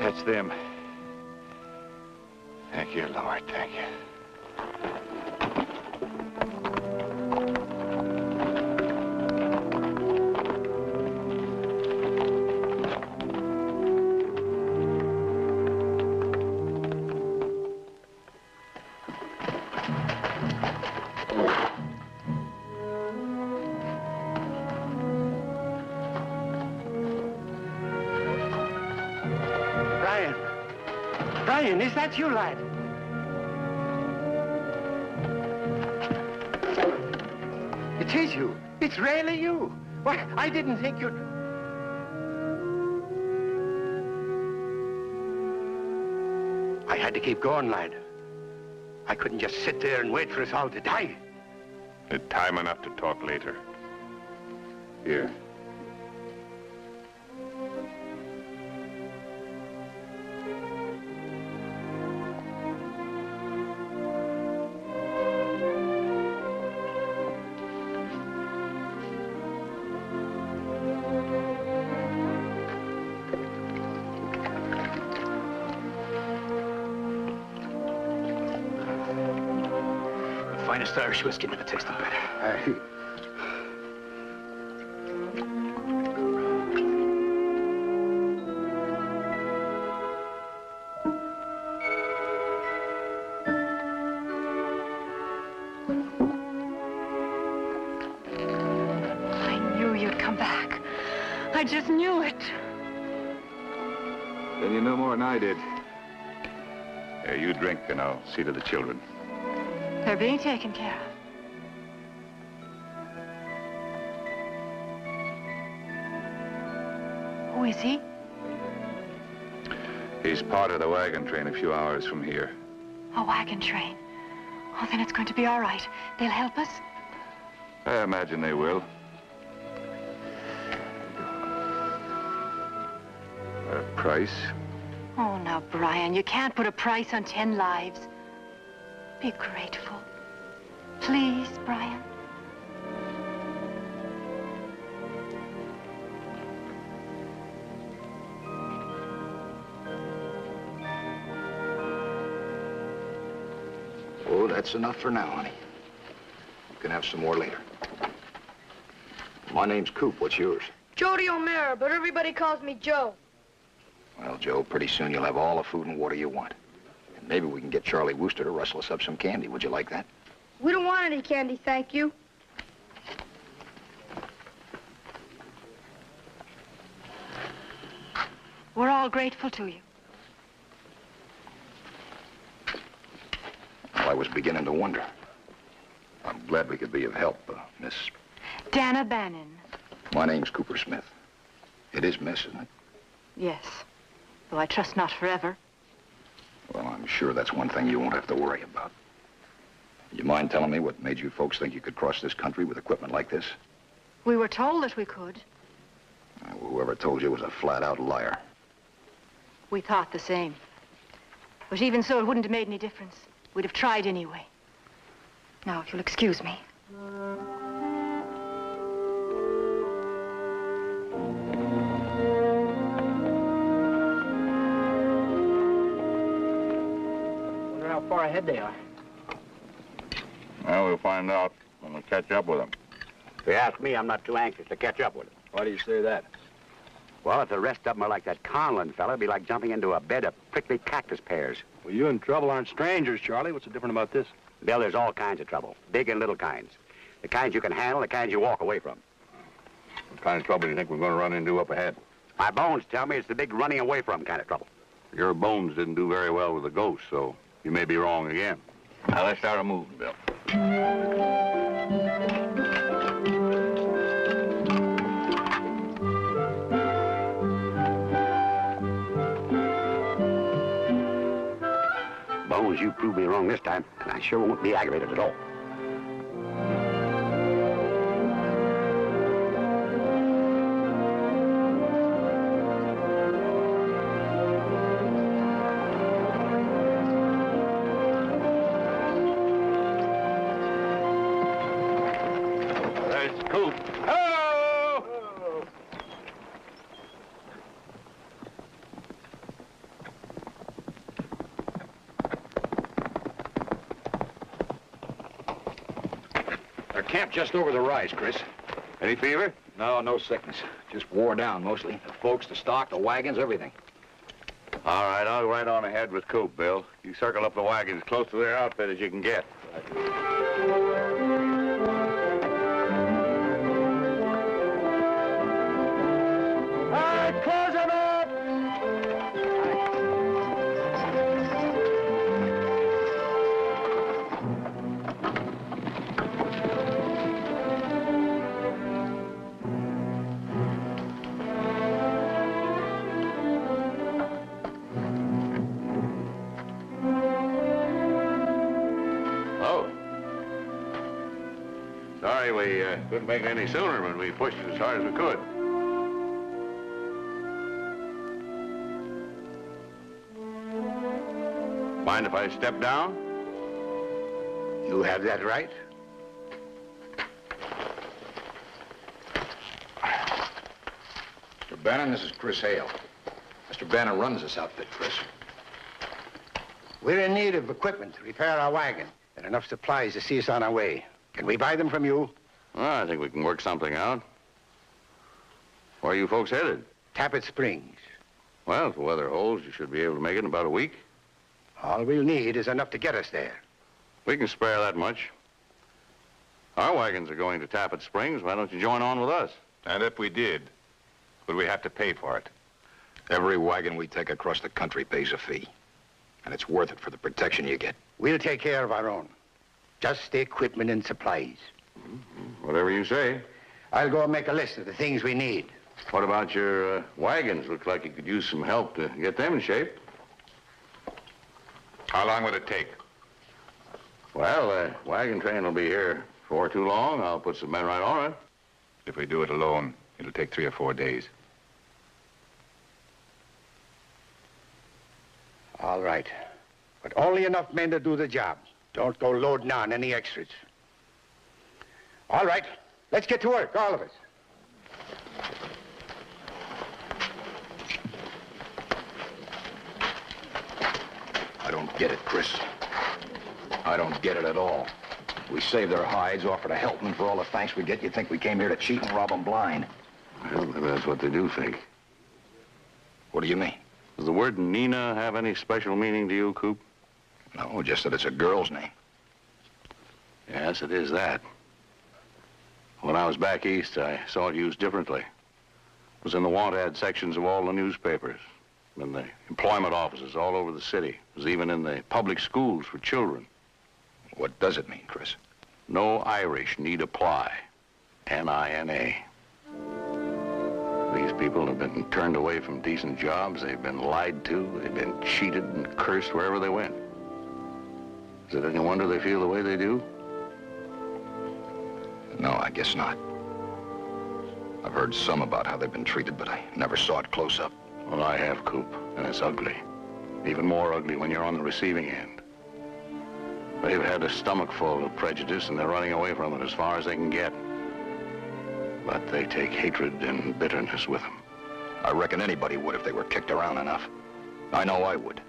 That's them. Thank you, Lord. Thank you. Brian, is that you, lad? It is you. It's really you. Why, I didn't think you'd... I had to keep going, lad. I couldn't just sit there and wait for us all to die. Time enough to talk later. Here. finest Irish whiskey never tasted better. I just knew it. Then you know more than I did. Here, you drink, and I'll see to the children. They're being taken care of. Who is he? He's part of the wagon train a few hours from here. A wagon train? Oh, then it's going to be all right. They'll help us? I imagine they will. A price? Oh, now, Brian, you can't put a price on 10 lives. Be grateful. Please, Brian. Oh, that's enough for now, honey. You can have some more later. My name's Coop. What's yours? Jody O'Mara, but everybody calls me Joe. Well, Joe, pretty soon you'll have all the food and water you want. And maybe we can get Charlie Wooster to rustle us up some candy. Would you like that? We don't want any candy, thank you. We're all grateful to you. Well, I was beginning to wonder. I'm glad we could be of help, Miss... Dana Bannon. My name's Cooper Smith. It is Miss, isn't it? Yes. Though I trust not forever. Well, I'm sure that's one thing you won't have to worry about. You mind telling me what made you folks think you could cross this country with equipment like this? We were told that we could. Whoever told you was a flat-out liar. We thought the same. But even so, it wouldn't have made any difference. We'd have tried anyway. Now, if you'll excuse me. How far ahead they are. Well, we'll find out when we catch up with them. If you ask me, I'm not too anxious to catch up with them. Why do you say that? Well, if the rest of them are like that Conlin fella, it'd be like jumping into a bed of prickly cactus pears. Well, you and Trouble aren't strangers, Charlie. What's so different about this? Bill, there's all kinds of trouble. Big and little kinds. The kinds you can handle, the kinds you walk away from. What kind of trouble do you think we're going to run into up ahead? My bones tell me it's the big running away from kind of trouble. Your bones didn't do very well with the ghost, so you may be wrong again. Now, let's start a moving, Bill. Bones, you proved me wrong this time, and I sure won't be aggravated at all. There's Coop. Oh! They're camped just over the rise, Chris. Any fever? No, no sickness. Just wore down, mostly. The folks, the stock, the wagons, everything. All right, I'll go right on ahead with Coop, Bill. You circle up the wagons close to their outfit as you can get. Close them up! Oh. Sorry we couldn't make it any sooner when we pushed as hard as we could. Mind if I step down? You have that right. Mr. Bannon, this is Chris Hale. Mr. Bannon runs this outfit, Chris. We're in need of equipment to repair our wagon. and enough supplies to see us on our way. Can we buy them from you? Well, I think we can work something out. Where are you folks headed? Tappet Springs. Well, if the weather holds, you should be able to make it in about a week. All we'll need is enough to get us there. We can spare that much. Our wagons are going to Tappet Springs. Why don't you join on with us? And if we did, would we have to pay for it? Every wagon we take across the country pays a fee. And it's worth it for the protection you get. We'll take care of our own. Just the equipment and supplies. Whatever you say. I'll go and make a list of the things we need. What about your wagons? Looks like you could use some help to get them in shape. How long would it take? Well, the wagon train will be here before too long. I'll put some men right on it. If we do it alone, it'll take 3 or 4 days. All right. But only enough men to do the job. Don't go loading on any extras. All right. Let's get to work, all of us. I don't get it, Chris. I don't get it at all. We saved their hides, offered to help them for all the thanks we get. You think we came here to cheat and rob them blind? Well, maybe that's what they do think. What do you mean? Does the word Nina have any special meaning to you, Coop? No, just that it's a girl's name. Yes, it is that. When I was back east, I saw it used differently. It was in the want ad sections of all the newspapers, in the employment offices all over the city. It was even in the public schools for children. What does it mean, Chris? No Irish need apply. N-I-N-A. These people have been turned away from decent jobs. They've been lied to. They've been cheated and cursed wherever they went. Is it any wonder they feel the way they do? No, I guess not. I've heard some about how they've been treated, but I never saw it close up. Well, I have, Coop, and it's ugly. Even more ugly when you're on the receiving end. They've had a stomach full of prejudice, and they're running away from it as far as they can get. But they take hatred and bitterness with them. I reckon anybody would if they were kicked around enough. I know I would.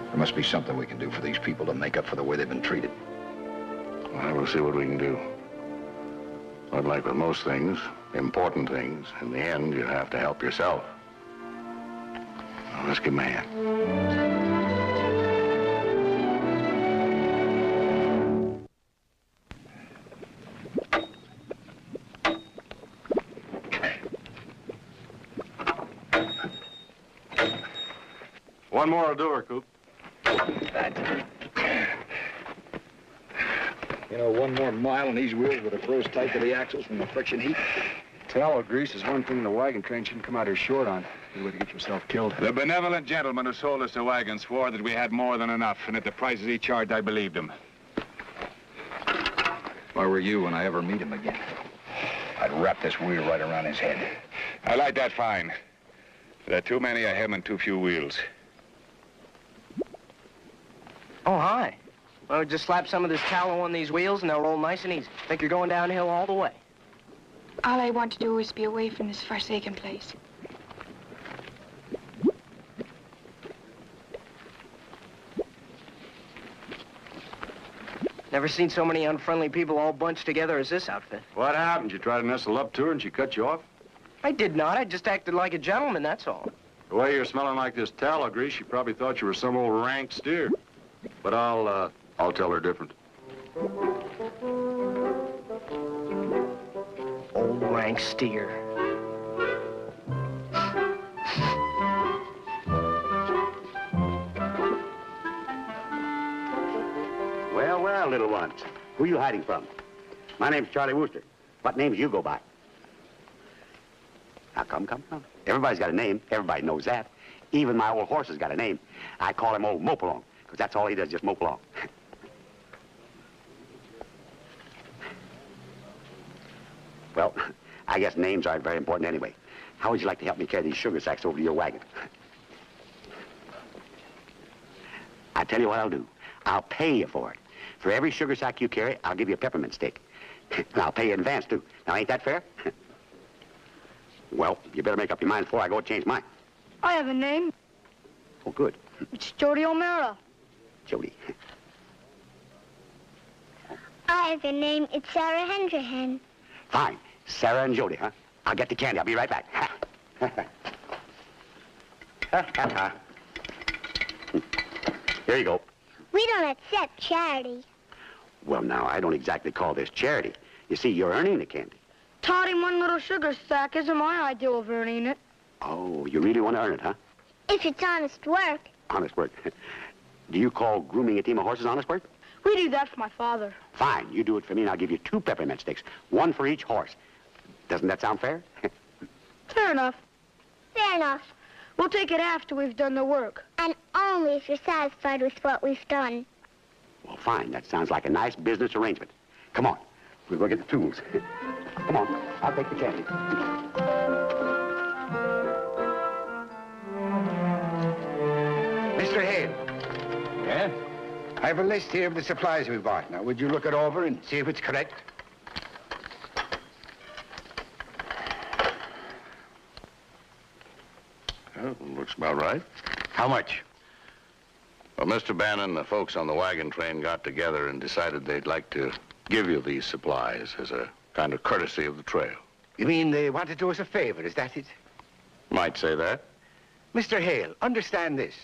There must be something we can do for these people to make up for the way they've been treated. Well, we'll see what we can do. But like with most things, important things, in the end, you have to help yourself. Now, let's give him a hand. One more will do her, Coop. You know, one more mile and these wheels would have froze tight to the axles from the friction heat. Tallow grease is one thing the wagon train shouldn't come out here short on. Good way to get yourself killed. The benevolent gentleman who sold us the wagon swore that we had more than enough, and at the prices he charged, I believed him. If I were you and I ever meet him again, I'd wrap this wheel right around his head. I like that fine. There are too many of him and too few wheels. Oh, hi. Well, just slap some of this tallow on these wheels and they'll roll nice and easy. Think you're going downhill all the way. All I want to do is be away from this forsaken place. Never seen so many unfriendly people all bunched together as this outfit. What happened? You tried to nestle up to her and she cut you off? I did not. I just acted like a gentleman, that's all. The way you're smelling like this tallow grease, she probably thought you were some old rank steer. But I'll tell her different. Old rank steer. Well, well, little ones. Who are you hiding from? My name's Charlie Wooster. What names you go by? Now, come. Everybody's got a name. Everybody knows that. Even my old horse has got a name. I call him old Mope-along, because that's all he does, just mope along. Well, I guess names aren't very important anyway. How would you like to help me carry these sugar sacks over to your wagon? I tell you what I'll do. I'll pay you for it. For every sugar sack you carry, I'll give you a peppermint stick. And I'll pay you in advance, too. Now, ain't that fair? Well, you better make up your mind before I go change mine. I have a name. Oh, good. It's Jody O'Mara. Jody. I have a name. It's Sarah Henderhan. Fine. Sarah and Jody, huh? I'll get the candy. I'll be right back. Here you go. We don't accept charity. Well, now, I don't exactly call this charity. You see, you're earning the candy. Todd, him one little sugar sack isn't my idea of earning it. Oh, you really want to earn it, huh? If it's honest work. Honest work. Do you call grooming a team of horses honest work? We do that for my father. Fine. You do it for me, and I'll give you 2 peppermint sticks. 1 for each horse. Doesn't that sound fair? Fair enough. Fair enough. We'll take it after we've done the work. And only if you're satisfied with what we've done. Well, fine. That sounds like a nice business arrangement. Come on. We'll go get the tools. Come on. I'll take the candy. Mr. Hale. Yeah? I have a list here of the supplies we bought. Now, would you look it over and see if it's correct? Well, looks about right. How much? Well, Mr. Bannon and the folks on the wagon train got together and decided they'd like to give you these supplies as a kind of courtesy of the trail. You mean they want to do us a favor, is that it? Might say that. Mr. Hale, understand this.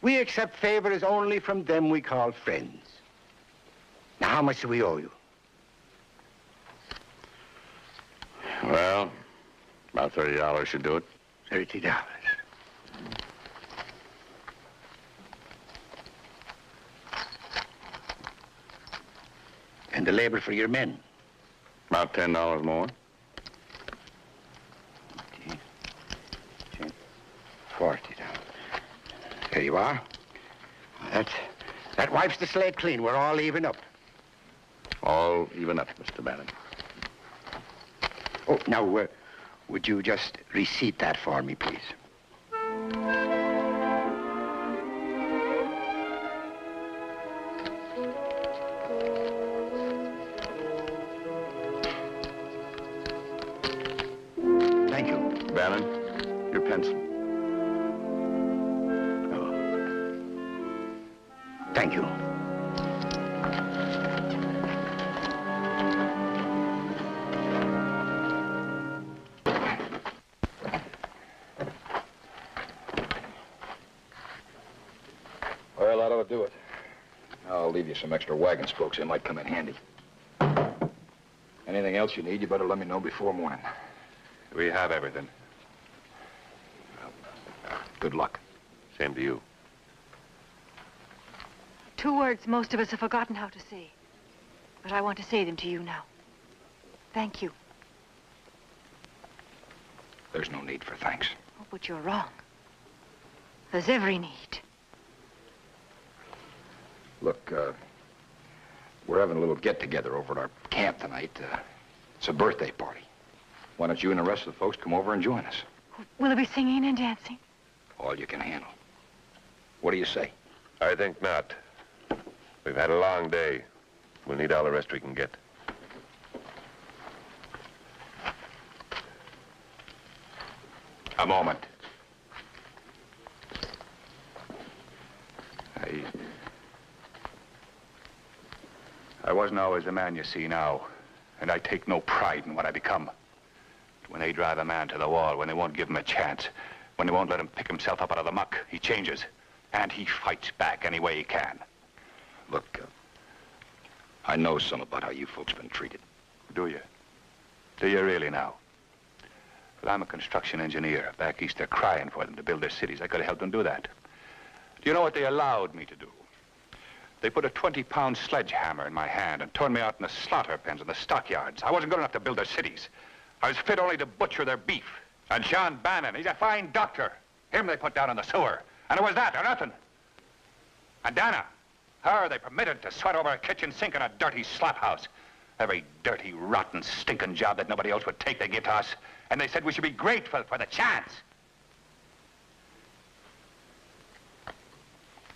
We accept favors only from them we call friends. Now, how much do we owe you? Well, about $30 should do it. $30. And the labor for your men? About $10 more. $40. There you are. That wipes the slate clean. We're all even up. All even up, Mr. Bannon. Oh, now, would you just receipt that for me, please? Thank you. Bannon, your pencil. Thank you. Well, that ought to do it. I'll leave you some extra wagon spokes. They might come in handy. Anything else you need, you better let me know before morning. We have everything. Good luck. Same to you. 2 words most of us have forgotten how to say. But I want to say them to you now. Thank you. There's no need for thanks. Oh, but you're wrong. There's every need. Look, we're having a little get-together over at our camp tonight. It's a birthday party. Why don't you and the rest of the folks come over and join us? Will there be singing and dancing? All you can handle. What do you say? I think not. We've had a long day. We'll need all the rest we can get. A moment. I wasn't always the man you see now, and I take no pride in what I become. But when they drive a man to the wall, when they won't give him a chance, when they won't let him pick himself up out of the muck, he changes, and he fights back any way he can. Look, I know some about how you folks been treated. Do you? Do you really now? Well, I'm a construction engineer. Back east, they're crying for them to build their cities. I could have helped them do that. Do you know what they allowed me to do? They put a 20-pound sledgehammer in my hand and turned me out in the slaughter pens and the stockyards. I wasn't good enough to build their cities. I was fit only to butcher their beef. And John Bannon, he's a fine doctor. Him they put down in the sewer. And it was that or nothing. And Dana, her they permitted to sweat over a kitchen sink in a dirty slop house. Every dirty, rotten, stinking job that nobody else would take they give to us. And they said we should be grateful for the chance.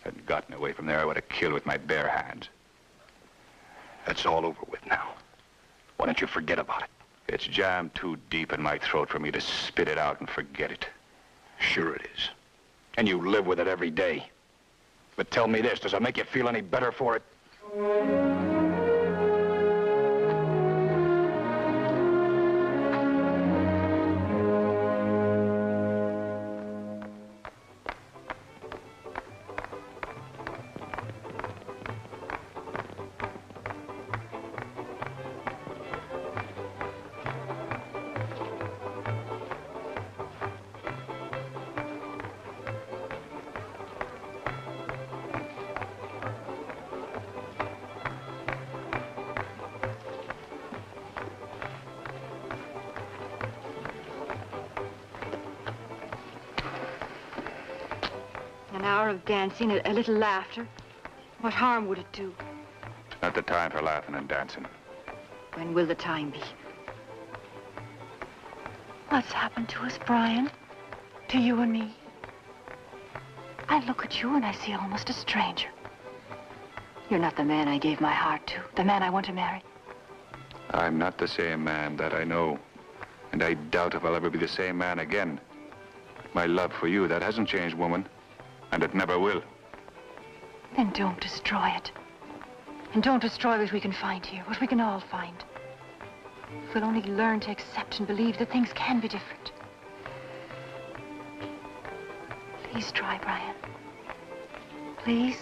If I'd gotten away from there, I would have killed with my bare hands. That's all over with now. Why don't you forget about it? It's jammed too deep in my throat for me to spit it out and forget it. Sure it is. And you live with it every day. But tell me this, does it make you feel any better for it? An hour of dancing, a little laughter. What harm would it do? Not the time for laughing and dancing. When will the time be? What's happened to us, Brian? To you and me? I look at you and I see almost a stranger. You're not the man I gave my heart to, the man I want to marry. I'm not the same man, that I know. And I doubt if I'll ever be the same man again. My love for you, that hasn't changed, woman. And it never will. Then don't destroy it. And don't destroy what we can find here, what we can all find. If we'll only learn to accept and believe that things can be different. Please try, Brian. Please.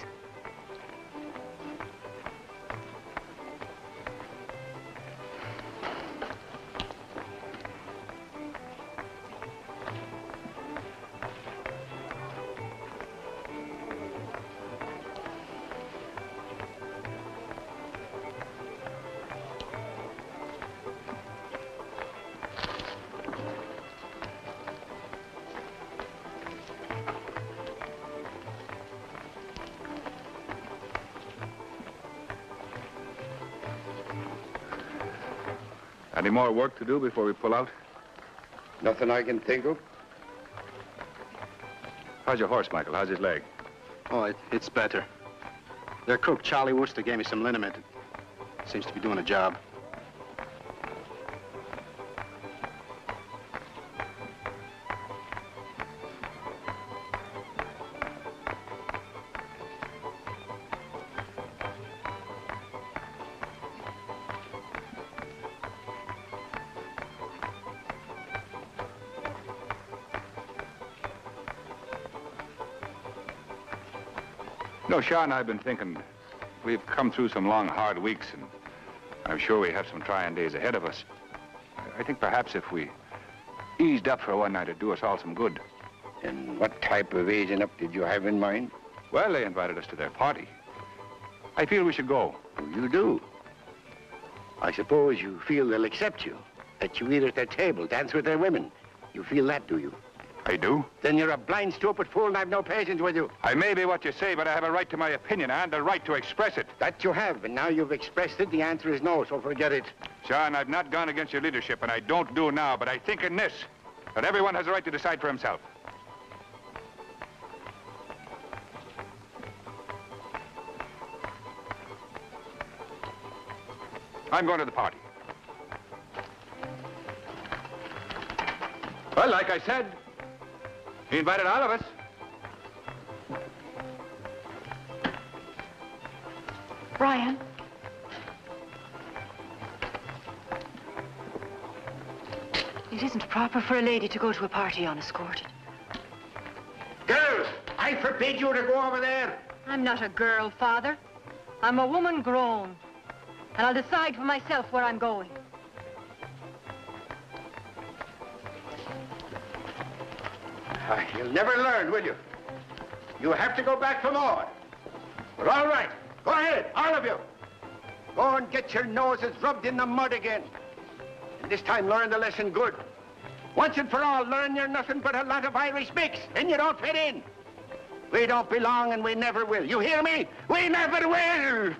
Any more work to do before we pull out? Nothing I can think of. How's your horse, Michael? How's his leg? Oh, it's better. Their cook, Charlie Worcester, gave me some liniment. It seems to be doing a job. No, Sean and I have been thinking, we've come through some long, hard weeks, and I'm sure we have some trying days ahead of us. I think perhaps if we eased up for one night, it'd do us all some good. And what type of easing up did you have in mind? Well, they invited us to their party. I feel we should go. You do? I suppose you feel they'll accept you, that you eat at their table, dance with their women. You feel that, do you? I do? Then you're a blind, stupid fool, and I've no patience with you. I may be what you say, but I have a right to my opinion and a right to express it. That you have, and now you've expressed it, the answer is no, so forget it. Sean, I've not gone against your leadership, and I don't do now, but I think in this, that everyone has a right to decide for himself. I'm going to the party. Well, like I said, he invited all of us. Brian. It isn't proper for a lady to go to a party unescorted. Girls, I forbid you to go over there. I'm not a girl, Father. I'm a woman grown. And I'll decide for myself where I'm going. You'll never learn, will you? You have to go back for more. But all right, go ahead, all of you. Go and get your noses rubbed in the mud again. And this time learn the lesson good. Once and for all, learn you're nothing but a lot of Irish mix, and you don't fit in. We don't belong, and we never will. You hear me? We never will!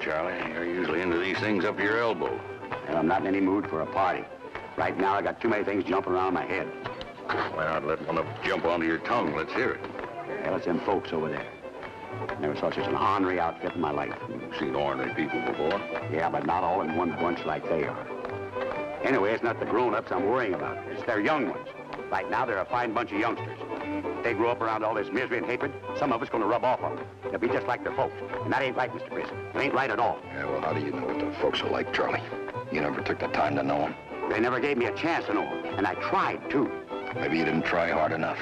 Charlie. You're usually into these things up your elbow. And I'm not in any mood for a party. Right now, I got too many things jumping around my head. Why not let one of them jump onto your tongue? Let's hear it. Well, it's them folks over there. Never saw such an ornery outfit in my life. You've seen ornery people before? Yeah, but not all in one bunch like they are. Anyway, it's not the grown-ups I'm worrying about. It's their young ones. Right now, they're a fine bunch of youngsters. If they grow up around all this misery and hatred, some of it's going to rub off on them. They'll be just like their folks. And that ain't right, Mr. Chris. It ain't right at all. Yeah, well, how do you know what the folks are like, Charlie? You never took the time to know them. They never gave me a chance to know them. And I tried, too. Maybe you didn't try hard enough.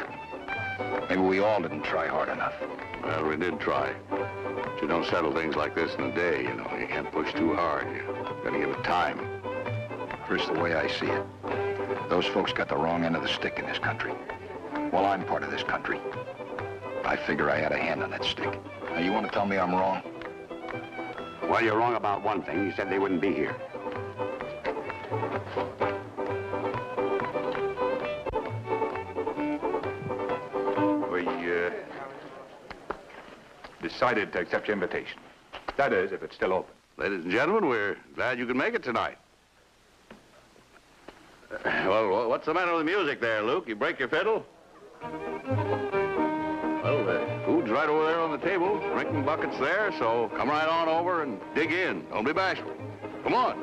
Maybe we all didn't try hard enough. Well, we did try. But you don't settle things like this in a day, you know. You can't push too hard. You gotta give it time. Chris, the way I see it, those folks got the wrong end of the stick in this country. Well, I'm part of this country. I figure I had a hand on that stick. Now, you want to tell me I'm wrong? Well, you're wrong about one thing. You said they wouldn't be here. We decided to accept your invitation. That is, if it's still open. Ladies and gentlemen, we're glad you could make it tonight. Well, what's the matter with the music there, Luke? You break your fiddle? Well, the food's right over there on the table. Drinking bucket's there, so come right on over and dig in. Don't be bashful. Come on.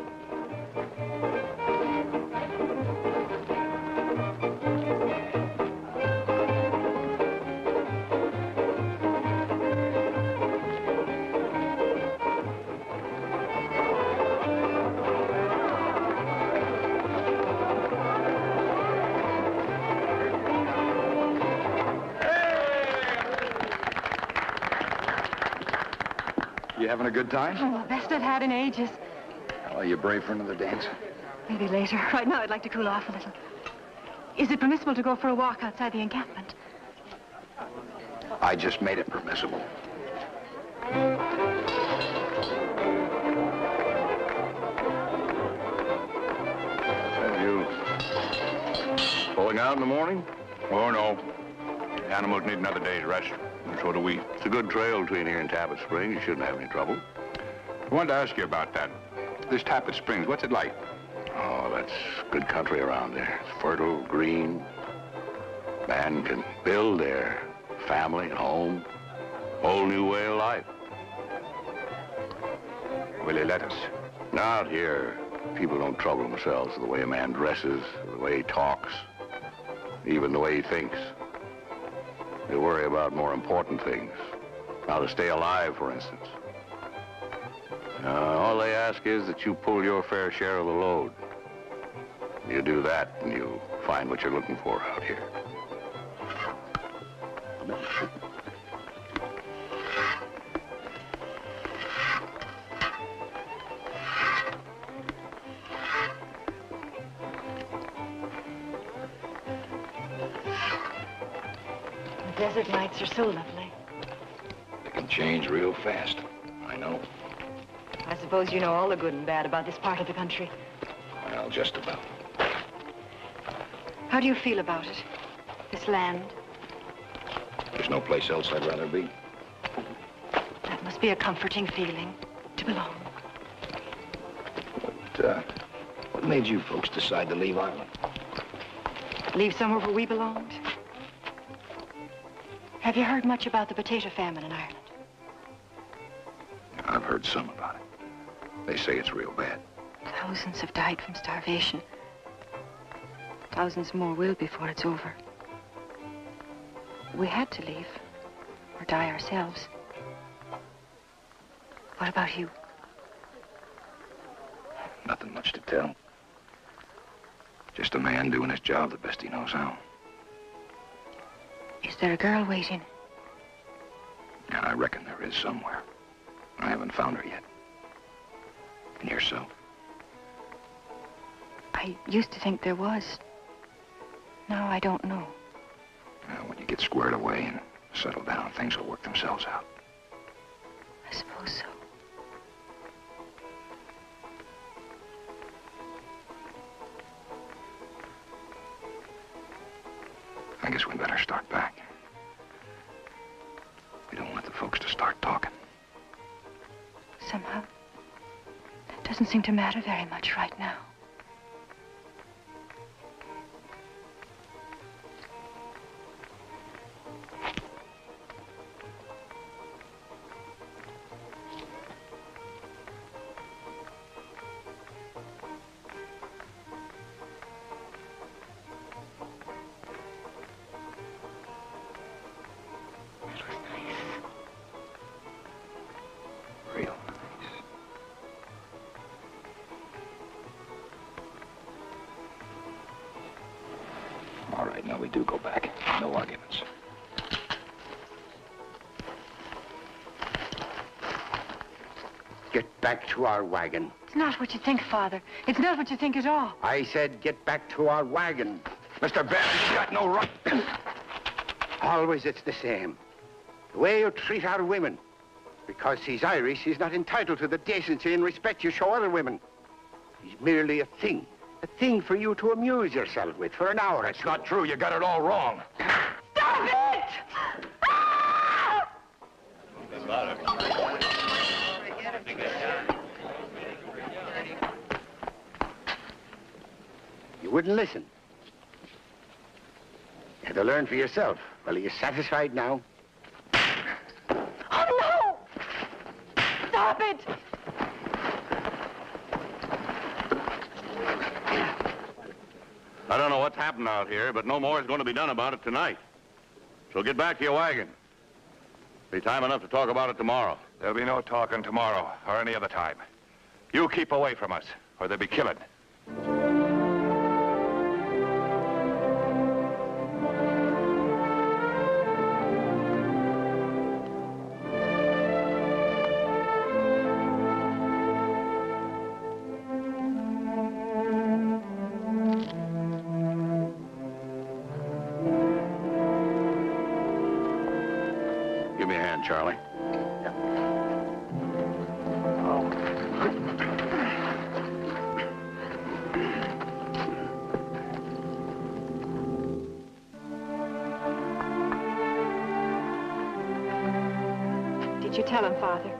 You having a good time? Oh, the best I've had in ages. Well, are you brave for another dance? Maybe later. Right now, I'd like to cool off a little. Is it permissible to go for a walk outside the encampment? I just made it permissible. Have you pulling out in the morning? Oh, no. The animals need another day's rest, and so do we. It's a good trail between here and Tappet Springs. You shouldn't have any trouble. I wanted to ask you about that. This Tappet Springs, what's it like? Oh, that's good country around there. It's fertile, green. Man can build their family and home. Whole new way of life. Will they let us? Out here, people don't trouble themselves with the way a man dresses, the way he talks, even the way he thinks. They worry about more important things. How to stay alive, for instance. All they ask is that you pull your fair share of the load. You do that, and you find what you're looking for out here. The desert nights are so lovely. They can change real fast. I know. I suppose you know all the good and bad about this part of the country. Well, just about. How do you feel about it? This land? There's no place else I'd rather be. That must be a comforting feeling, to belong. What made you folks decide to leave Ireland? Leave somewhere where we belonged? Have you heard much about the potato famine in Ireland? I've heard some about it. They say it's real bad. Thousands have died from starvation. Thousands more will before it's over. We had to leave, or die ourselves. What about you? Nothing much to tell. Just a man doing his job the best he knows how. Is there a girl waiting? Yeah, I reckon there is somewhere. I haven't found her yet. And yourself? I used to think there was. Now I don't know. Well, when you get squared away and settle down, things will work themselves out. I suppose so. I guess we better start back. We don't want the folks to start talking. Somehow, that doesn't seem to matter very much right now. All right, now we do go back. No arguments. back to our wagon. It's not what you think, Father. It's not what you think at all. I said get back to our wagon. Mr. Bannon, you got no right. Always it's the same. The way you treat our women. Because he's Irish, he's not entitled to the decency and respect you show other women. He's merely a thing. A thing for you to amuse yourself with for an hour. That's not true. You got it all wrong. Stop it! Ah! You wouldn't listen. You had to learn for yourself. Well, are you satisfied now? Oh, no! Stop it! I don't know what's happened out here, but no more is going to be done about it tonight. So get back to your wagon. Be time enough to talk about it tomorrow. There'll be no talking tomorrow or any other time. You keep away from us, or they'll be killing. Give me a hand, Charlie. Did you tell him, Father?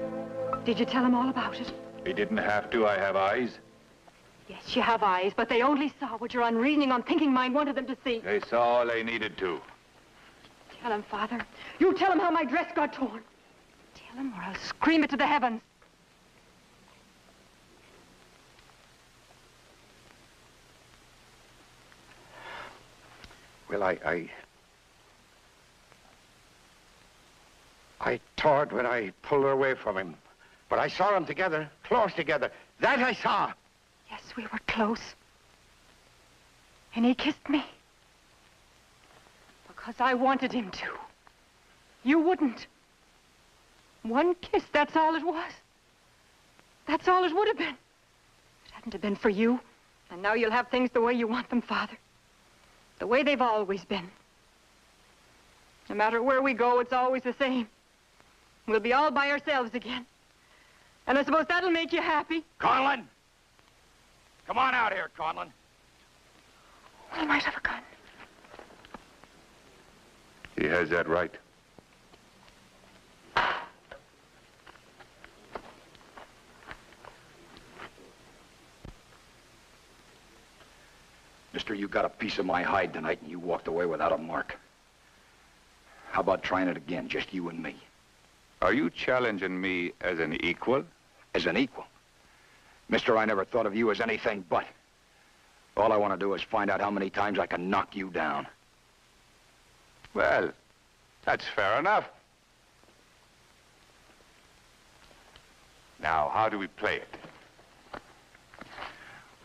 Did you tell him all about it? He didn't have to. I have eyes. Yes, you have eyes, but they only saw what your unreasoning, unthinking mind wanted them to see. They saw all they needed to. Tell him, Father. You tell him how my dress got torn. Tell him or I'll scream it to the heavens. Well, I tore it when I pulled her away from him. But I saw them together, close together. That I saw. Yes, we were close. And he kissed me. Because I wanted him to. You wouldn't. One kiss, that's all it was. That's all it would have been. If it hadn't have been for you. And now you'll have things the way you want them, Father. The way they've always been. No matter where we go, it's always the same. We'll be all by ourselves again. And I suppose that'll make you happy. Conlin! Come on out here, Conlin. We might have a gun. He has that right. Mister, you got a piece of my hide tonight and you walked away without a mark. How about trying it again, just you and me? Are you challenging me as an equal? As an equal? Mister, I never thought of you as anything but. All I want to do is find out how many times I can knock you down. Well, that's fair enough. Now, how do we play it?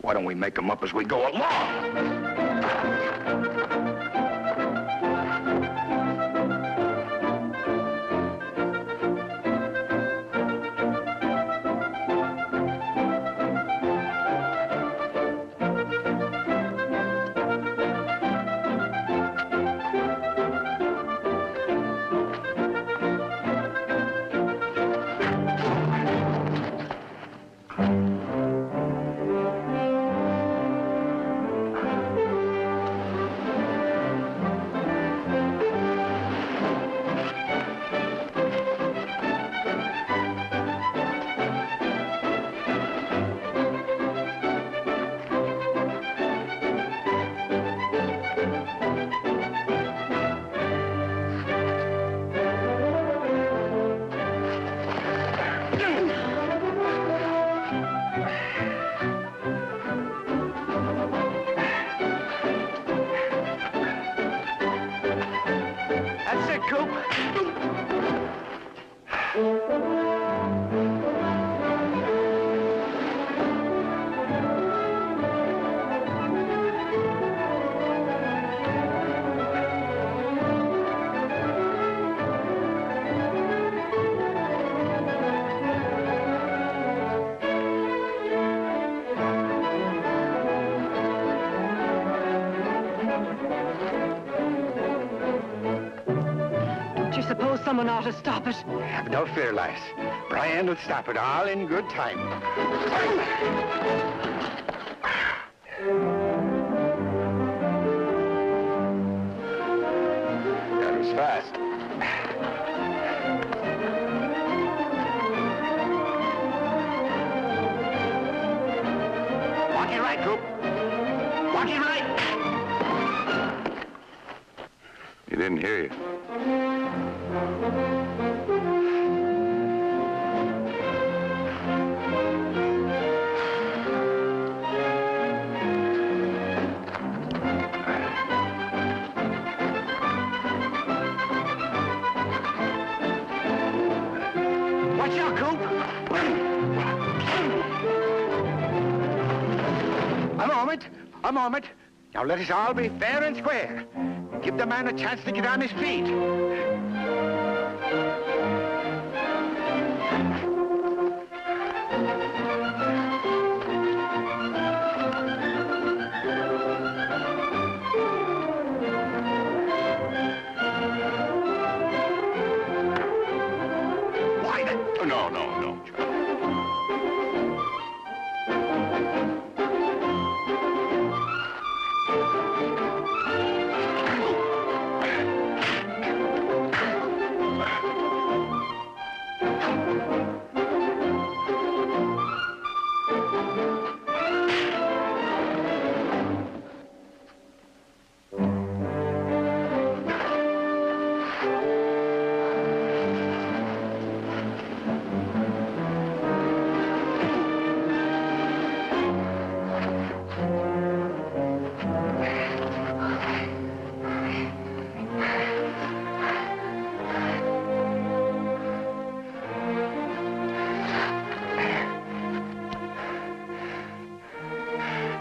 Why don't we make them up as we go along? suppose someone ought to stop it. Have no fear, lass. Brian will stop it all in good time. That was fast. Walk it right, Coop. Walk it right. He didn't hear you. Watch out, Coop. A moment. Now let us all be fair and square. Give the man a chance to get on his feet. Why the... No.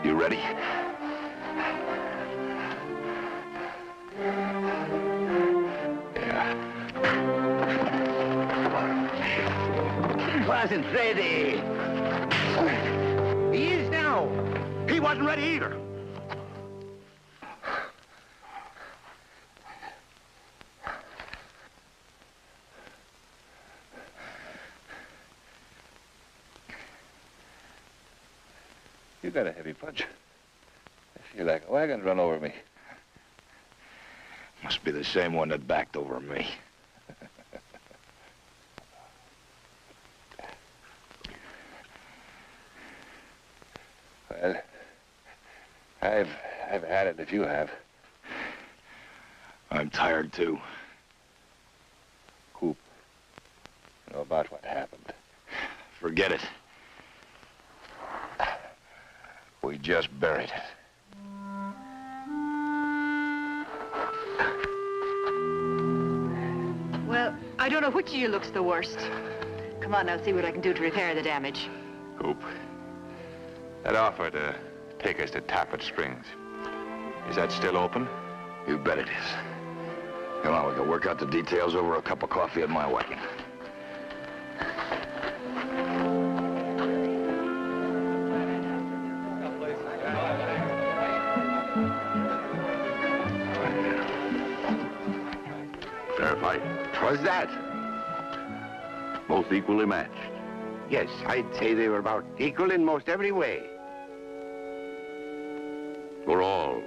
You ready? Yeah. He wasn't ready. He is now. He wasn't ready either. You got a heavy punch. I feel like a wagon run over me. Must be the same one that backed over me. Well, I've had it if you have. I'm tired too. Coop, you know about what happened. Forget it. We just buried it. Well, I don't know which of you looks the worst. Come on, I'll see what I can do to repair the damage. Coop, that offer to take us to Tappet Springs, is that still open? You bet it is. Come on, we can work out the details over a cup of coffee at my wagon. Fair fight. Was that? Both equally matched. Yes, I'd say they were about equal in most every way. We're all